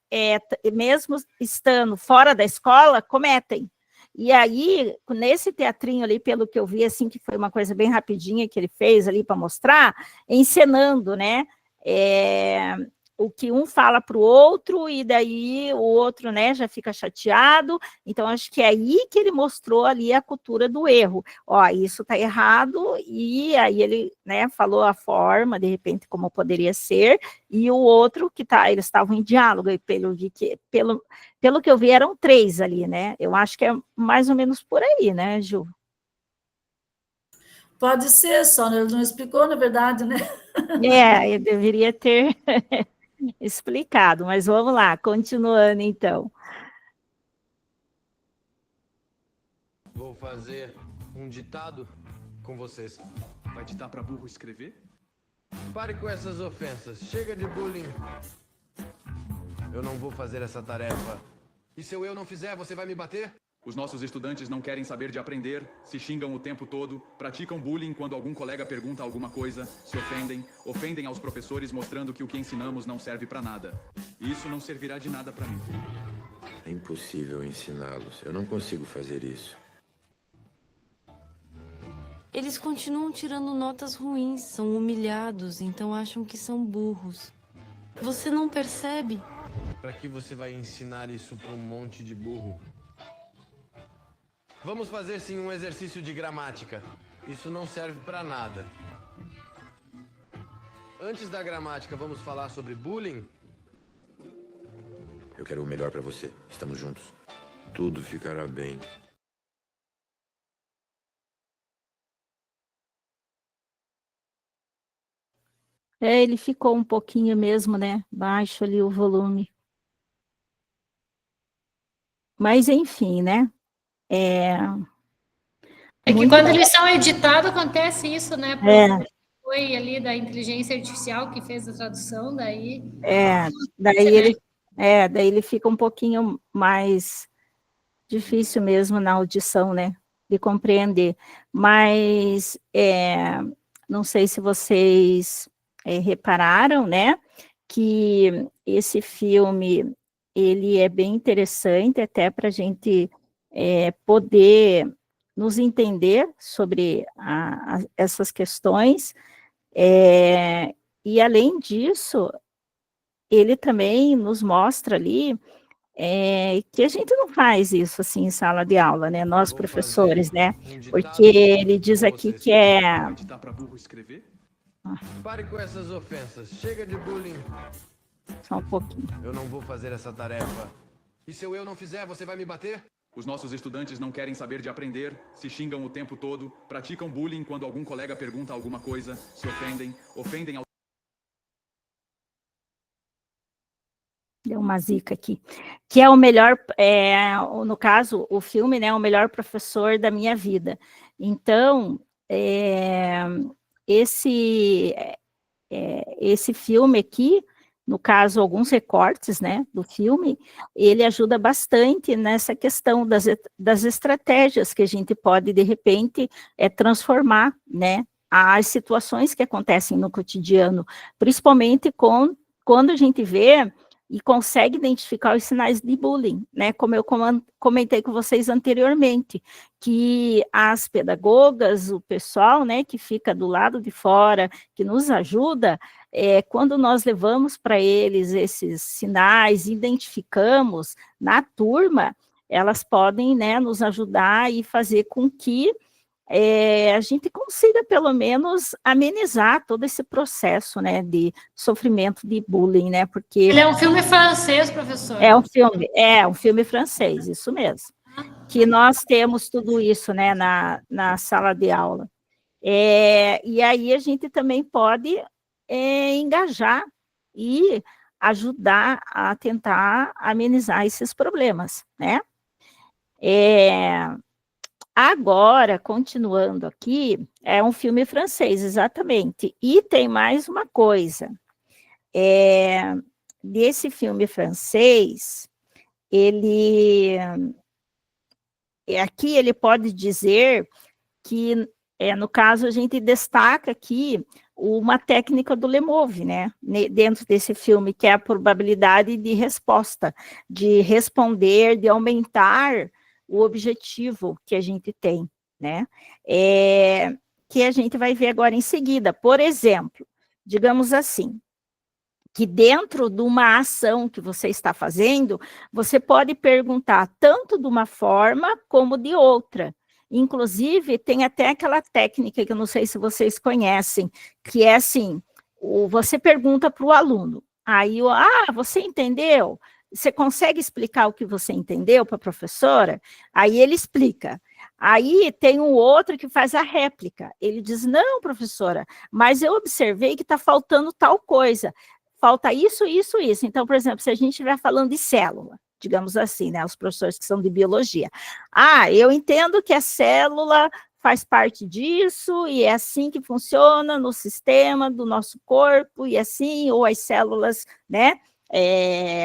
mesmo estando fora da escola, cometem. E aí, nesse teatrinho ali, pelo que eu vi, assim, que foi uma coisa bem rapidinha que ele fez ali para mostrar, encenando, né? O que um fala para o outro, e daí o outro, né, já fica chateado. Então, acho que é aí que ele mostrou ali a cultura do erro. Ó, isso está errado, e aí ele, né, falou a forma, de repente, como poderia ser, e o outro que eles estavam em diálogo, e pelo que eu vi, eram 3 ali, né? Eu acho que é mais ou menos por aí, né, Ju? Pode ser, só ele não explicou, na verdade, né? Eu deveria ter explicado, mas vamos lá, continuando então. Vou fazer um ditado com vocês. Vai ditar para burro escrever? Pare com essas ofensas. Chega de bullying. Eu não vou fazer essa tarefa. E se eu não fizer, você vai me bater? Os nossos estudantes não querem saber de aprender, se xingam o tempo todo, praticam bullying quando algum colega pergunta alguma coisa, se ofendem aos professores mostrando que o que ensinamos não serve para nada. E isso não servirá de nada para mim. É impossível ensiná-los. Eu não consigo fazer isso. Eles continuam tirando notas ruins, são humilhados, então acham que são burros. Você não percebe? Para que você vai ensinar isso para um monte de burro? Vamos fazer sim um exercício de gramática. Isso não serve para nada. Antes da gramática, vamos falar sobre bullying? Eu quero o melhor para você. Estamos juntos. Tudo ficará bem. Ele ficou um pouquinho mesmo, né? Baixo ali o volume. Mas, enfim, né? É que quando eles são editados, acontece isso, né? Porque foi ali da inteligência artificial que fez a tradução, daí... daí ele fica um pouquinho mais difícil mesmo na audição, né? De compreender. Mas, não sei se vocês repararam, né? Que esse filme, ele é bem interessante, até para a gente... poder nos entender sobre essas questões, e além disso, ele também nos mostra ali que a gente não faz isso assim em sala de aula, né? Nós professores, né? Porque ele diz aqui que Vai ditar para burro escrever? Pare com essas ofensas. Chega de bullying. Só um pouquinho. Eu não vou fazer essa tarefa. E se eu não fizer, você vai me bater? Os nossos estudantes não querem saber de aprender, se xingam o tempo todo, praticam bullying quando algum colega pergunta alguma coisa, se ofendem aos... Deu uma zica aqui. Que é o melhor, no caso, o filme, né, o melhor professor da minha vida. Então, esse filme aqui, no caso, alguns recortes, né, do filme, ele ajuda bastante nessa questão das estratégias que a gente pode, de repente, transformar, né, as situações que acontecem no cotidiano, principalmente quando a gente vê e consegue identificar os sinais de bullying, né, como eu comentei com vocês anteriormente, que as pedagogas, o pessoal, né, que fica do lado de fora, que nos ajuda, quando nós levamos para eles esses sinais, identificamos na turma, elas podem, né, nos ajudar e fazer com que a gente consiga, pelo menos, amenizar todo esse processo, né, de sofrimento de bullying, né, porque... Ele é um filme francês, professor. É um filme francês, isso mesmo. Que nós temos tudo isso, né, na sala de aula. E aí a gente também pode engajar e ajudar a tentar amenizar esses problemas, né? Agora, continuando aqui, é um filme francês, exatamente. E tem mais uma coisa. Desse filme francês, aqui ele pode dizer que, no caso, a gente destaca aqui uma técnica do Lemove, né? Dentro desse filme, que é a probabilidade de resposta, de responder, de aumentar o objetivo que a gente tem, né? Que a gente vai ver agora em seguida. Por exemplo, digamos assim, que dentro de uma ação que você está fazendo, você pode perguntar tanto de uma forma como de outra. Inclusive, tem até aquela técnica que eu não sei se vocês conhecem, que é assim, você pergunta para o aluno, aí, você entendeu? Você consegue explicar o que você entendeu para a professora? Aí ele explica. Aí tem um outro que faz a réplica. Ele diz, não, professora, mas eu observei que está faltando tal coisa. Falta isso, isso, isso. Então, por exemplo, se a gente estiver falando de célula, digamos assim, né, os professores que são de biologia. Eu entendo que a célula faz parte disso, e é assim que funciona no sistema do nosso corpo, e assim, ou as células, né,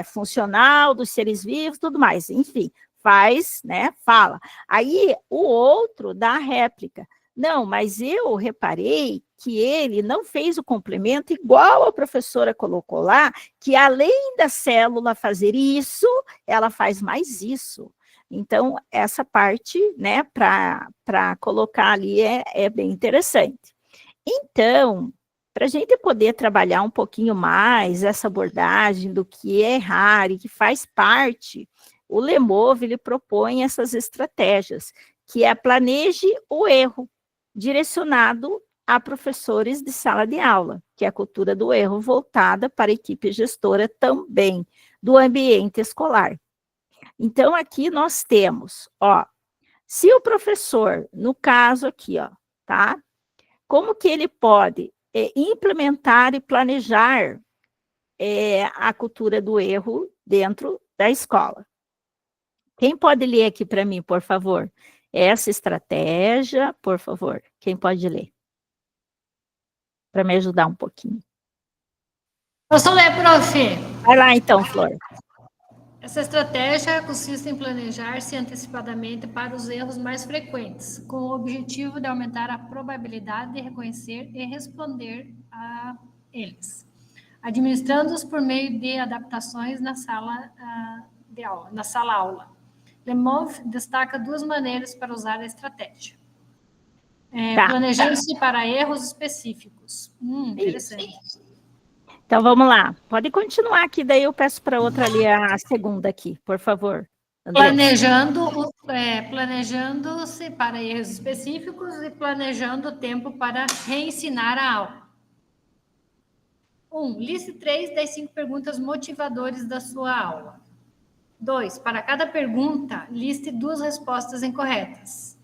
funcional dos seres vivos, tudo mais, enfim, faz, né, fala. Aí, o outro dá a réplica. Não, mas eu reparei que ele não fez o complemento igual a professora colocou lá, que além da célula fazer isso, ela faz mais isso. Então, essa parte, né, para colocar ali é bem interessante. Então, para a gente poder trabalhar um pouquinho mais essa abordagem do que é errar e que faz parte, o Lemov, ele propõe essas estratégias, que é planeje o erro, direcionado a professores de sala de aula, que é a cultura do erro voltada para a equipe gestora também do ambiente escolar. Então, aqui nós temos, se o professor, no caso aqui, tá? Como que ele pode implementar e planejar a cultura do erro dentro da escola? Quem pode ler aqui para mim, por favor? Essa estratégia, por favor. Quem pode ler? Para me ajudar um pouquinho. Posso ler, prof? Vai lá então, Flor. Essa estratégia consiste em planejar-se antecipadamente para os erros mais frequentes, com o objetivo de aumentar a probabilidade de reconhecer e responder a eles, administrando-os por meio de adaptações na sala de aula, na sala-aula. Lemov destaca 2 maneiras para usar a estratégia. Planejando-se para erros específicos. Interessante. Então, vamos lá. Pode continuar aqui, daí eu peço para outra ler a segunda aqui, por favor. Planejando-se para erros específicos e planejando o tempo para reensinar a aula. 1. Liste 3 das 5 perguntas motivadoras da sua aula. 2. Para cada pergunta, liste 2 respostas incorretas.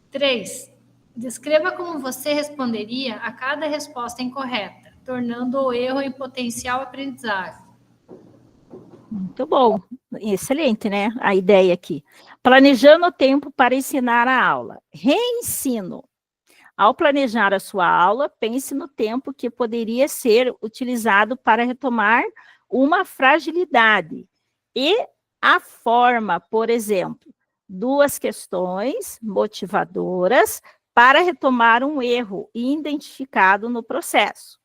3. Descreva como você responderia a cada resposta incorreta, tornando o erro em potencial aprendizagem. Muito bom. Excelente, né? A ideia aqui. Planejando o tempo para ensinar a aula. Reensino. Ao planejar a sua aula, pense no tempo que poderia ser utilizado para retomar uma fragilidade. E a forma, por exemplo, 2 questões motivadoras para retomar um erro identificado no processo.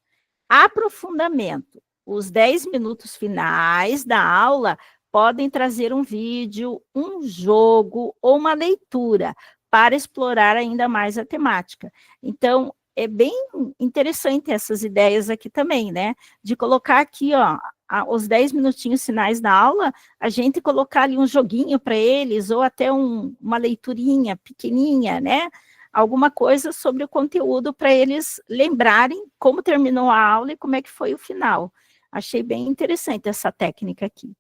Aprofundamento. Os 10 minutos finais da aula podem trazer um vídeo, um jogo ou uma leitura para explorar ainda mais a temática. Então, é bem interessante essas ideias aqui também, né? De colocar aqui, os 10 minutinhos finais da aula, a gente colocar ali um joguinho para eles, ou até uma leiturinha pequenininha, né? Alguma coisa sobre o conteúdo para eles lembrarem como terminou a aula e como é que foi o final. Achei bem interessante essa técnica aqui.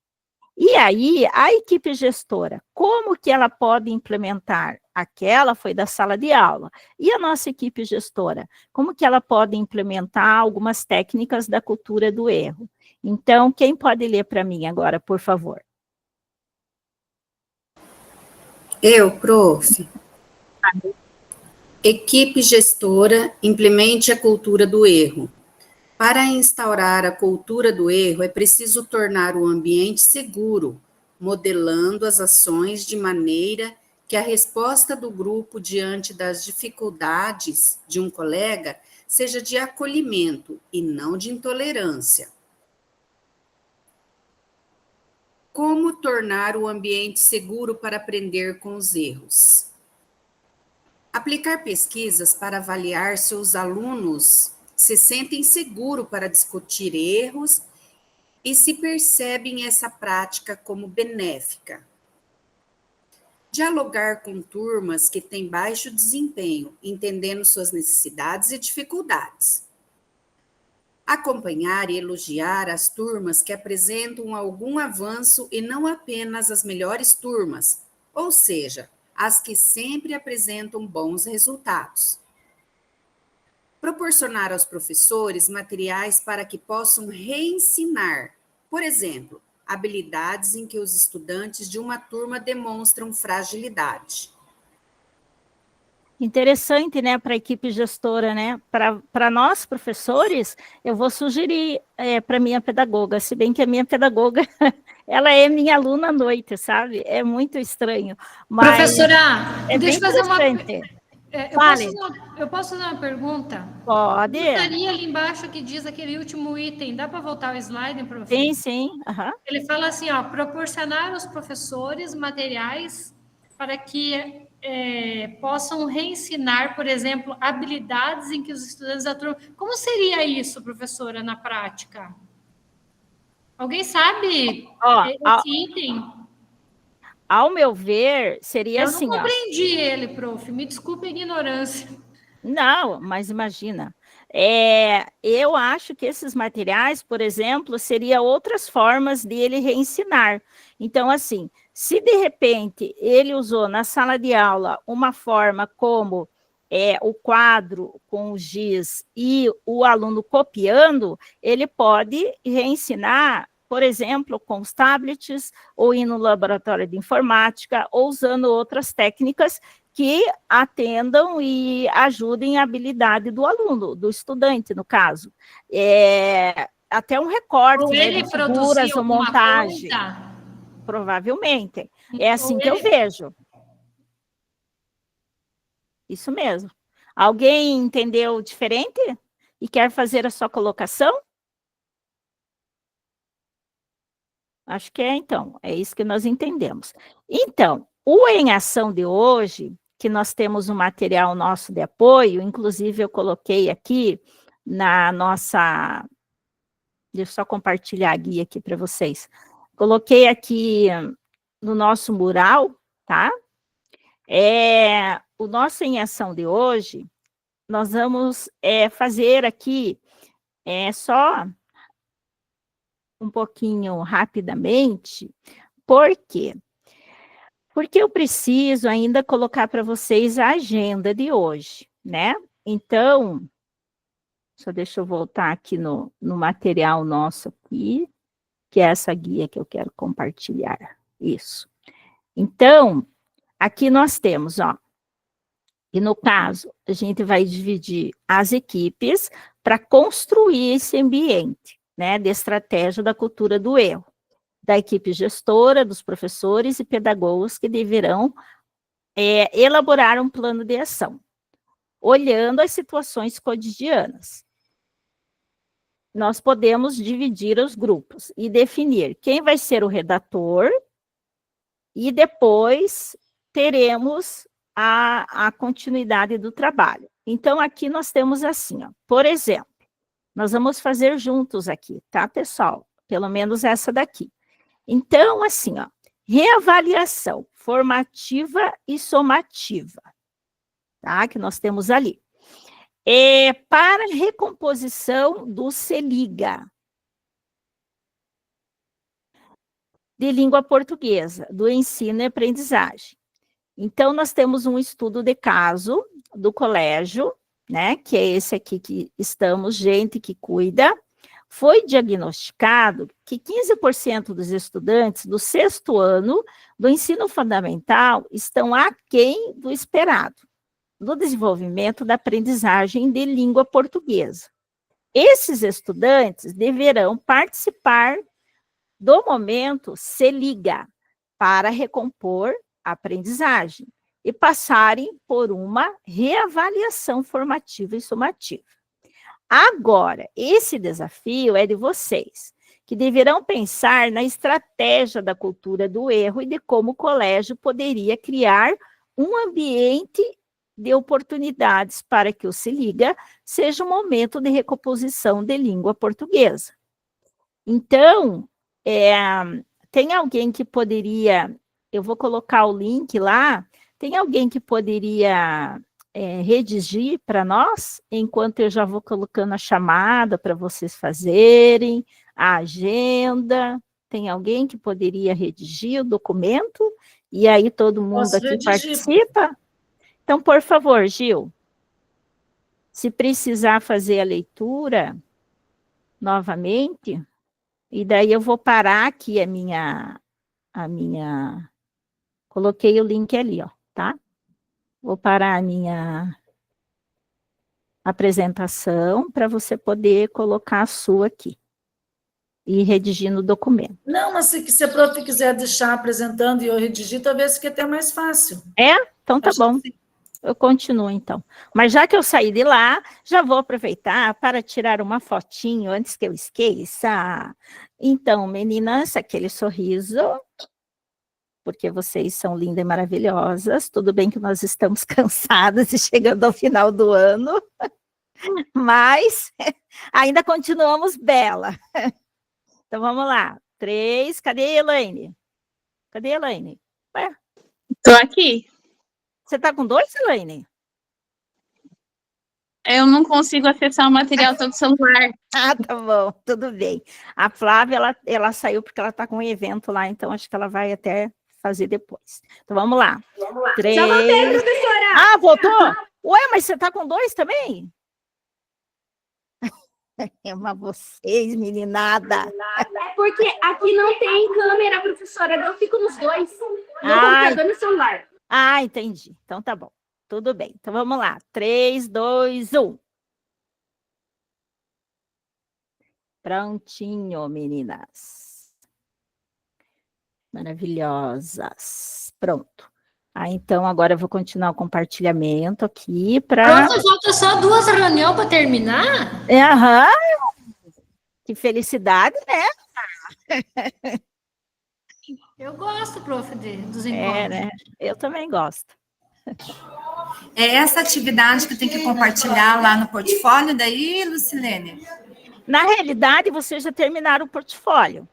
E aí, a equipe gestora, como que ela pode implementar? Aquela foi da sala de aula. E a nossa equipe gestora, como que ela pode implementar algumas técnicas da cultura do erro? Então, quem pode ler para mim agora, por favor? Eu, prof. Equipe gestora, implemente a cultura do erro. Para instaurar a cultura do erro, é preciso tornar o ambiente seguro, modelando as ações de maneira que a resposta do grupo diante das dificuldades de um colega seja de acolhimento e não de intolerância. Como tornar o ambiente seguro para aprender com os erros? Aplicar pesquisas para avaliar se os alunos se sentem seguros para discutir erros e se percebem essa prática como benéfica. Dialogar com turmas que têm baixo desempenho, entendendo suas necessidades e dificuldades. Acompanhar e elogiar as turmas que apresentam algum avanço e não apenas as melhores turmas, ou seja, as que sempre apresentam bons resultados. Proporcionar aos professores materiais para que possam reensinar, por exemplo, habilidades em que os estudantes de uma turma demonstram fragilidade. Interessante, né, para a equipe gestora, né? Para nós, professores, eu vou sugerir para minha pedagoga, se bem que a minha pedagoga, ela é minha aluna à noite, sabe? É muito estranho. Mas professora, é deixa eu bem fazer uma... interessante. Eu posso fazer uma pergunta? Pode. Gostaria ali embaixo que diz aquele último item. Dá para voltar o slide, professor? Sim, sim. Uhum. Ele fala assim, ó, proporcionar aos professores materiais para que possam reensinar, por exemplo, habilidades em que os estudantes atuam. Como seria isso, professora, na prática? Alguém sabe esse item? Ao meu ver, seria assim... Eu não compreendi ele, prof. Me desculpe a ignorância. Não, mas imagina. Eu acho que esses materiais, por exemplo, seriam outras formas de ele reensinar. Então, assim, se de repente ele usou na sala de aula uma forma como o quadro com o giz e o aluno copiando, ele pode reensinar, por exemplo, com os tablets, ou ir no laboratório de informática, ou usando outras técnicas que atendam e ajudem a habilidade do aluno, do estudante, no caso. Até um recorte, ou ele de figuras ou montagem. Coisa. Provavelmente. É assim que eu vejo. Isso mesmo. Alguém entendeu diferente e quer fazer a sua colocação? Acho que então. É isso que nós entendemos. Então, o Em Ação de hoje, que nós temos um material nosso de apoio, inclusive eu coloquei aqui na nossa... Deixa eu só compartilhar a guia aqui para vocês. Coloquei aqui no nosso mural, tá? O nosso Em Ação de hoje, nós vamos fazer aqui só um pouquinho rapidamente. Por quê? Porque eu preciso ainda colocar para vocês a agenda de hoje, né? Então, só deixa eu voltar aqui no material nosso aqui, que é essa guia que eu quero compartilhar. Isso. Então, aqui nós temos, ó, e no caso, a gente vai dividir as equipes para construir esse ambiente, né, de estratégia da cultura do erro, da equipe gestora, dos professores e pedagogos que deverão elaborar um plano de ação, olhando as situações cotidianas. Nós podemos dividir os grupos e definir quem vai ser o redator e depois teremos a continuidade do trabalho. Então, aqui nós temos assim, ó, por exemplo, nós vamos fazer juntos aqui, tá, pessoal? Pelo menos essa daqui. Então, assim, ó, reavaliação formativa e somativa, tá? Que nós temos ali. Para recomposição do CELIGA, de língua portuguesa, do ensino e aprendizagem. Então, nós temos um estudo de caso do colégio, né, que é esse aqui que estamos, gente que cuida. Foi diagnosticado que 15% dos estudantes do 6º ano do ensino fundamental estão aquém do esperado, no desenvolvimento da aprendizagem de língua portuguesa. Esses estudantes deverão participar do momento CELIGA para recompor a aprendizagem e passarem por uma reavaliação formativa e somativa. Agora, esse desafio é de vocês, que deverão pensar na estratégia da cultura do erro e de como o colégio poderia criar um ambiente de oportunidades para que o Se Liga seja um momento de recomposição de língua portuguesa. Então, tem alguém que poderia, eu vou colocar o link lá, tem alguém que poderia redigir para nós, enquanto eu já vou colocando a chamada para vocês fazerem, a agenda, tem alguém que poderia redigir o documento, e aí todo mundo Posso aqui redigir. participa? Então, por favor, Gil, se precisar fazer a leitura novamente, e daí eu vou parar aqui a minha, coloquei o link ali, ó, tá? Vou parar a minha apresentação para você poder colocar a sua aqui e redigir no documento. Não, mas se a prof quiser deixar apresentando e eu redigir, talvez fique até mais fácil. Então tá bom. Eu continuo, então. Mas já que eu saí de lá, já vou aproveitar para tirar uma fotinho antes que eu esqueça. Então, meninas, aquele sorriso, porque vocês são lindas e maravilhosas. Tudo bem que nós estamos cansadas e chegando ao final do ano, mas ainda continuamos bela. Então, vamos lá. 3, cadê a Elaine? Cadê a Elaine? Estou aqui. Você está com 2, Elaine? Eu não consigo acessar o material todo celular. Tá bom, tudo bem. A Flávia, ela saiu porque ela está com um evento lá, então acho que ela vai até fazer depois. Então, vamos lá. 3... Já voltei, professora! Ah, voltou? Ué, mas você está com 2 também? Mas vocês, meninada. É porque aqui não tem câmera, professora, eu fico nos 2, no computador e no celular. Entendi. Então tá bom. Tudo bem. Então vamos lá. 3, 2, 1. Prontinho, meninas. Maravilhosas. Pronto. Então agora eu vou continuar o compartilhamento aqui para... Pronto, falta só 2 reuniões para terminar? Aham. Que felicidade, né? Eu gosto, prof, dos encontros. Né? Eu também gosto. É essa atividade que tem que compartilhar lá no portfólio daí, Lucilene? Na realidade, vocês já terminaram o portfólio,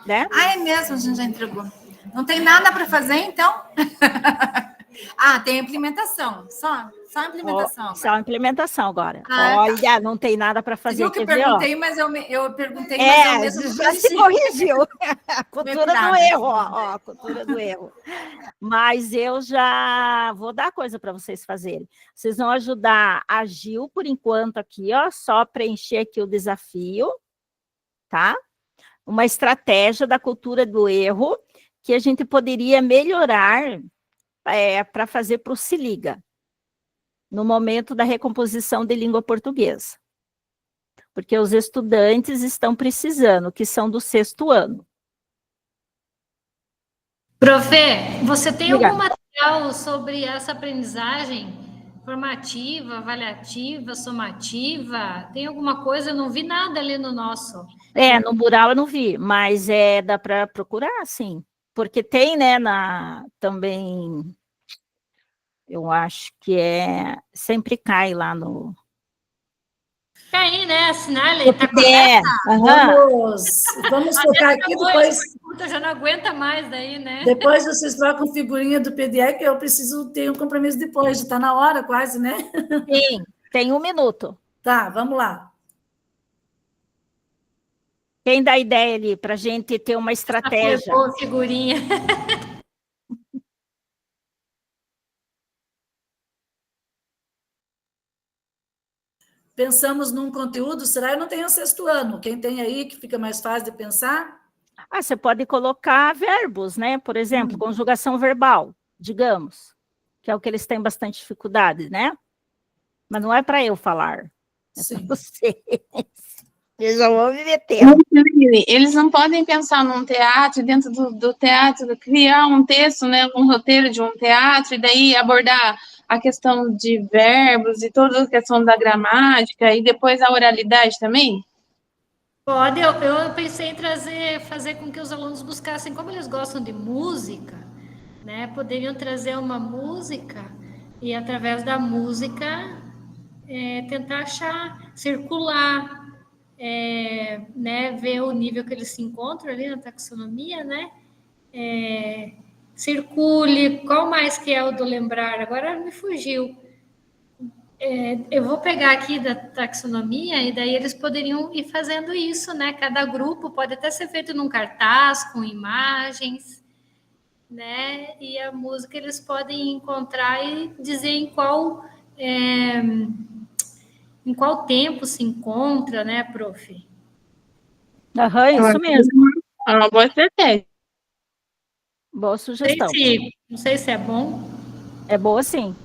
né? É mesmo, a gente já entregou. Não tem nada para fazer, então? Tem implementação, só implementação. Só implementação agora. Olha, não tem nada para fazer. Viu que eu perguntei, mas eu perguntei, mas eu mesmo já se corrigiu. A cultura do erro, ó, a cultura do erro. Mas eu já vou dar coisa para vocês fazerem. Vocês vão ajudar a Gil, por enquanto, aqui, ó, só preencher aqui o desafio, tá? Uma estratégia da cultura do erro que a gente poderia melhorar para fazer para o Se Liga, no momento da recomposição de língua portuguesa. Porque os estudantes estão precisando, que são do 6º ano. Profê, você tem Obrigada. algum material sobre essa aprendizagem formativa, avaliativa, somativa? Tem alguma coisa? Eu não vi nada ali no nosso. No mural eu não vi, mas dá para procurar, sim. Porque tem, né, também, eu acho que sempre cai lá no... Cai, né, assinar, tá Vamos focar aqui depois. Eu já não aguenta mais daí, né? Depois vocês trocam figurinha do PDE, que eu preciso ter um compromisso depois, já está na hora quase, né? Sim, tem 1 minuto. Tá, vamos lá. Quem dá ideia ali para a gente ter uma estratégia? Figurinha. Pensamos num conteúdo, será? Eu não tenho 6º ano. Quem tem aí que fica mais fácil de pensar? Você pode colocar verbos, né? Por exemplo, conjugação verbal, digamos, que é o que eles têm bastante dificuldade, né? Mas não é para eu falar, é para vocês. Eles já vão me meter. Eles não podem pensar num teatro, dentro do teatro, criar um texto, né, um roteiro de um teatro, e daí abordar a questão de verbos e toda a questão da gramática, e depois a oralidade também? Pode, eu pensei em fazer com que os alunos buscassem, como eles gostam de música, né? Poderiam trazer uma música e, através da música, tentar achar, circular, né? Ver o nível que eles se encontram ali na taxonomia, né? Circule, qual mais que é o do lembrar? Agora me fugiu. Eu vou pegar aqui da taxonomia e daí eles poderiam ir fazendo isso, né? Cada grupo pode até ser feito num cartaz com imagens, né? E a música eles podem encontrar e dizer em qual tempo se encontra, né, prof? Aham, isso mesmo. É uma boa estratégia. Boa sugestão. Não sei se é bom. É boa, sim.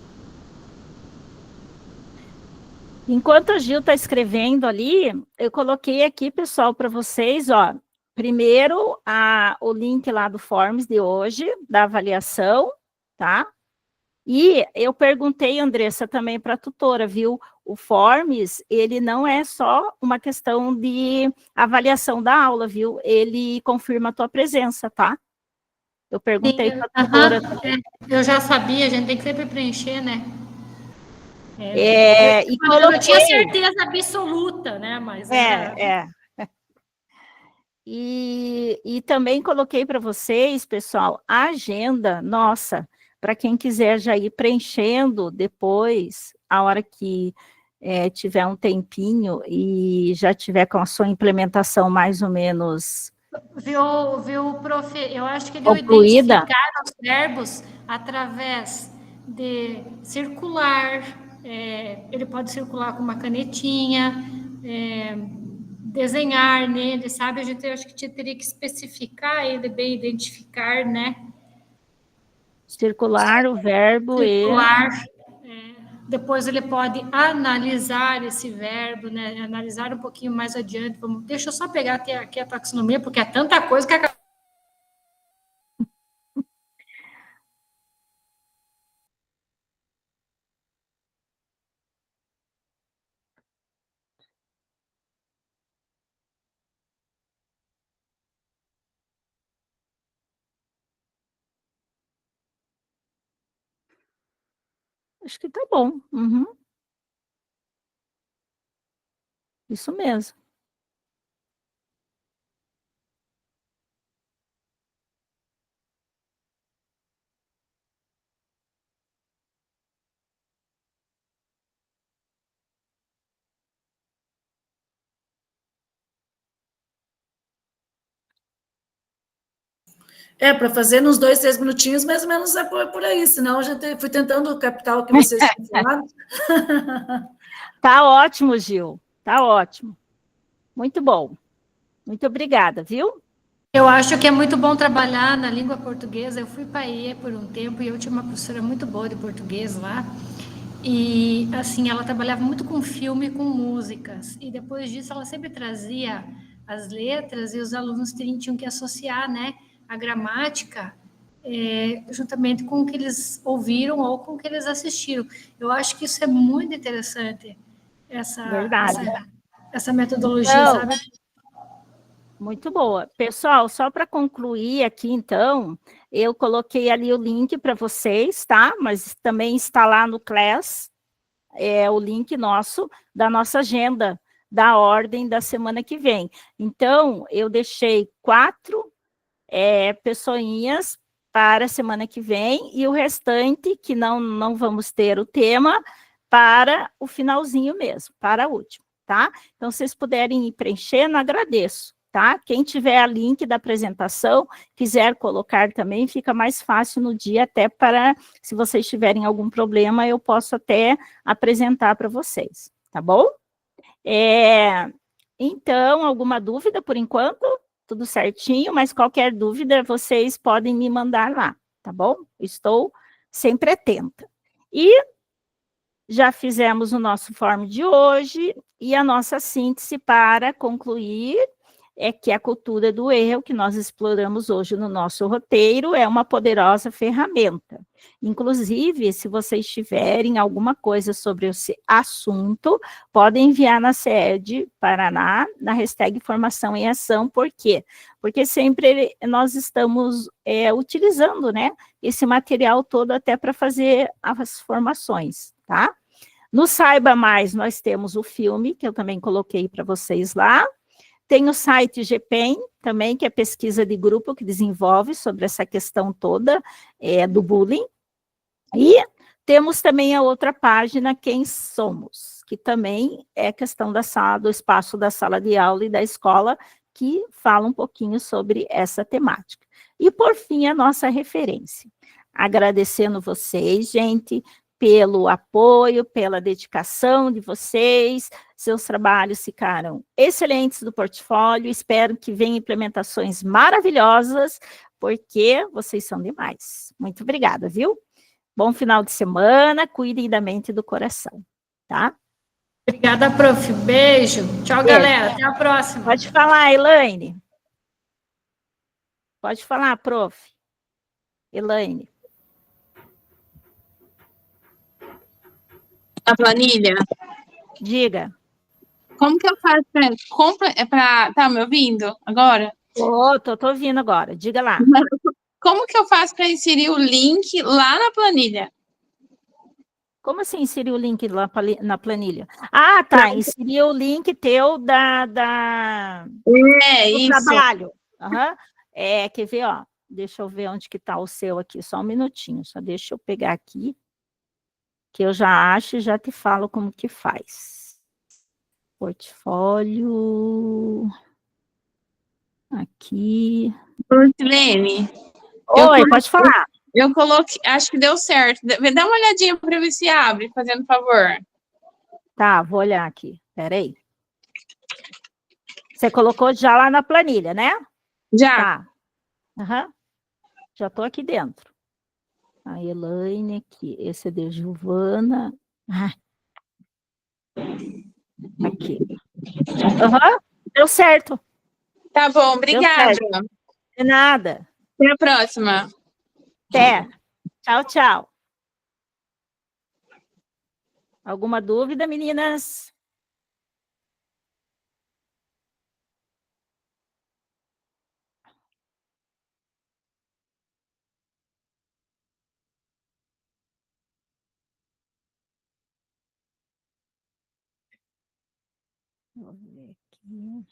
Enquanto a Gil está escrevendo ali, eu coloquei aqui, pessoal, para vocês, ó. Primeiro, o link lá do Forms de hoje, da avaliação, tá? E eu perguntei, Andressa, também para a tutora, viu? O Forms, ele não é só uma questão de avaliação da aula, viu? Ele confirma a tua presença, tá? Eu perguntei para a tutora. Eu já sabia, a gente tem que sempre preencher, né? E eu não tinha certeza absoluta, né? Mas E também coloquei para vocês, pessoal, a agenda nossa, para quem quiser já ir preenchendo depois, a hora que tiver um tempinho e já tiver com a sua implementação mais ou menos Viu, prof? Eu acho que ele concluída. identificar os verbos através de circular, ele pode circular com uma canetinha, desenhar nele, sabe? Eu acho que teria que especificar ele bem, identificar, né? Circular o verbo circular, depois ele pode analisar esse verbo, né? Analisar um pouquinho mais adiante. Deixa eu só pegar aqui a taxonomia, porque é tanta coisa que Acho que tá bom. Uhum. Isso mesmo. Para fazer nos 2, 3 minutinhos, mais ou menos é por aí, senão eu já fui tentando captar o que vocês tinham falado. Tá ótimo, Gil, tá ótimo. Muito bom. Muito obrigada, viu? Eu acho que é muito bom trabalhar na língua portuguesa. Eu fui para aí por um tempo e eu tinha uma professora muito boa de português lá. E, assim, ela trabalhava muito com filme e com músicas. E depois disso, ela sempre trazia as letras e os alunos tinham que associar, né, a gramática juntamente com o que eles ouviram ou com o que eles assistiram. Eu acho que isso é muito interessante, essa metodologia, então, sabe? Muito boa. Pessoal, só para concluir aqui, então, eu coloquei ali o link para vocês, tá? Mas também está lá no Class, o link nosso, da nossa agenda, da ordem da semana que vem. Então, eu deixei 4 pessoinhas para a semana que vem, e o restante, que não vamos ter o tema, para o finalzinho mesmo, para o último, tá? Então, se vocês puderem ir preenchendo, agradeço. Tá? Quem tiver a link da apresentação, quiser colocar também, fica mais fácil no dia, até para, se vocês tiverem algum problema, eu posso até apresentar para vocês, tá bom? Então, alguma dúvida por enquanto? Tudo certinho, mas qualquer dúvida, vocês podem me mandar lá, tá bom? Estou sempre atenta. E já fizemos o nosso form de hoje, e a nossa síntese para concluir. é que a cultura do erro, que nós exploramos hoje no nosso roteiro, é uma poderosa ferramenta. Inclusive, se vocês tiverem alguma coisa sobre esse assunto, podem enviar na sede Paraná, na hashtag Formação em Ação. Por quê? Porque sempre nós estamos utilizando, né, esse material todo até para fazer as formações, tá? No Saiba Mais, nós temos o filme, que eu também coloquei para vocês lá. Tem o site GPEM também, que é pesquisa de grupo que desenvolve sobre essa questão toda do bullying. E temos também a outra página, Quem Somos, que também é questão da sala, do espaço da sala de aula e da escola, que fala um pouquinho sobre essa temática. E, por fim, a nossa referência. Agradecendo vocês, gente, pelo apoio, pela dedicação de vocês, seus trabalhos ficaram excelentes do portfólio, espero que venham implementações maravilhosas, porque vocês são demais. Muito obrigada, viu? Bom final de semana, cuidem da mente e do coração, tá? Obrigada, prof. Beijo. Tchau, Beijo. galera. Até a próxima. Pode falar, Elaine. Pode falar, prof. Elaine. A planilha? Diga. Como que eu faço para... Tá me ouvindo agora? Tô ouvindo agora. Diga lá. Como que eu faço para inserir o link lá na planilha? Como assim inserir o link lá na planilha? Ah, tá. Inserir o link teu do isso. trabalho. Uhum. Quer ver, ó? Deixa eu ver onde que tá o seu aqui. Só um minutinho. Só deixa eu pegar aqui. Que eu já acho e já te falo como que faz. Portfólio. Aqui. Rutilene. Oi, pode falar. Eu coloquei, acho que deu certo. Dá uma olhadinha para ver se abre, fazendo favor. Tá, vou olhar aqui. Peraí. Você colocou já lá na planilha, né? Já. Tá. Uhum. Já estou aqui dentro. A Elaine aqui. Esse é de Giovana. Aqui. Uhum. Deu certo. Tá bom, obrigada. De nada. Até a próxima. Até. Tchau, tchau. Alguma dúvida, meninas? Vou ver aqui.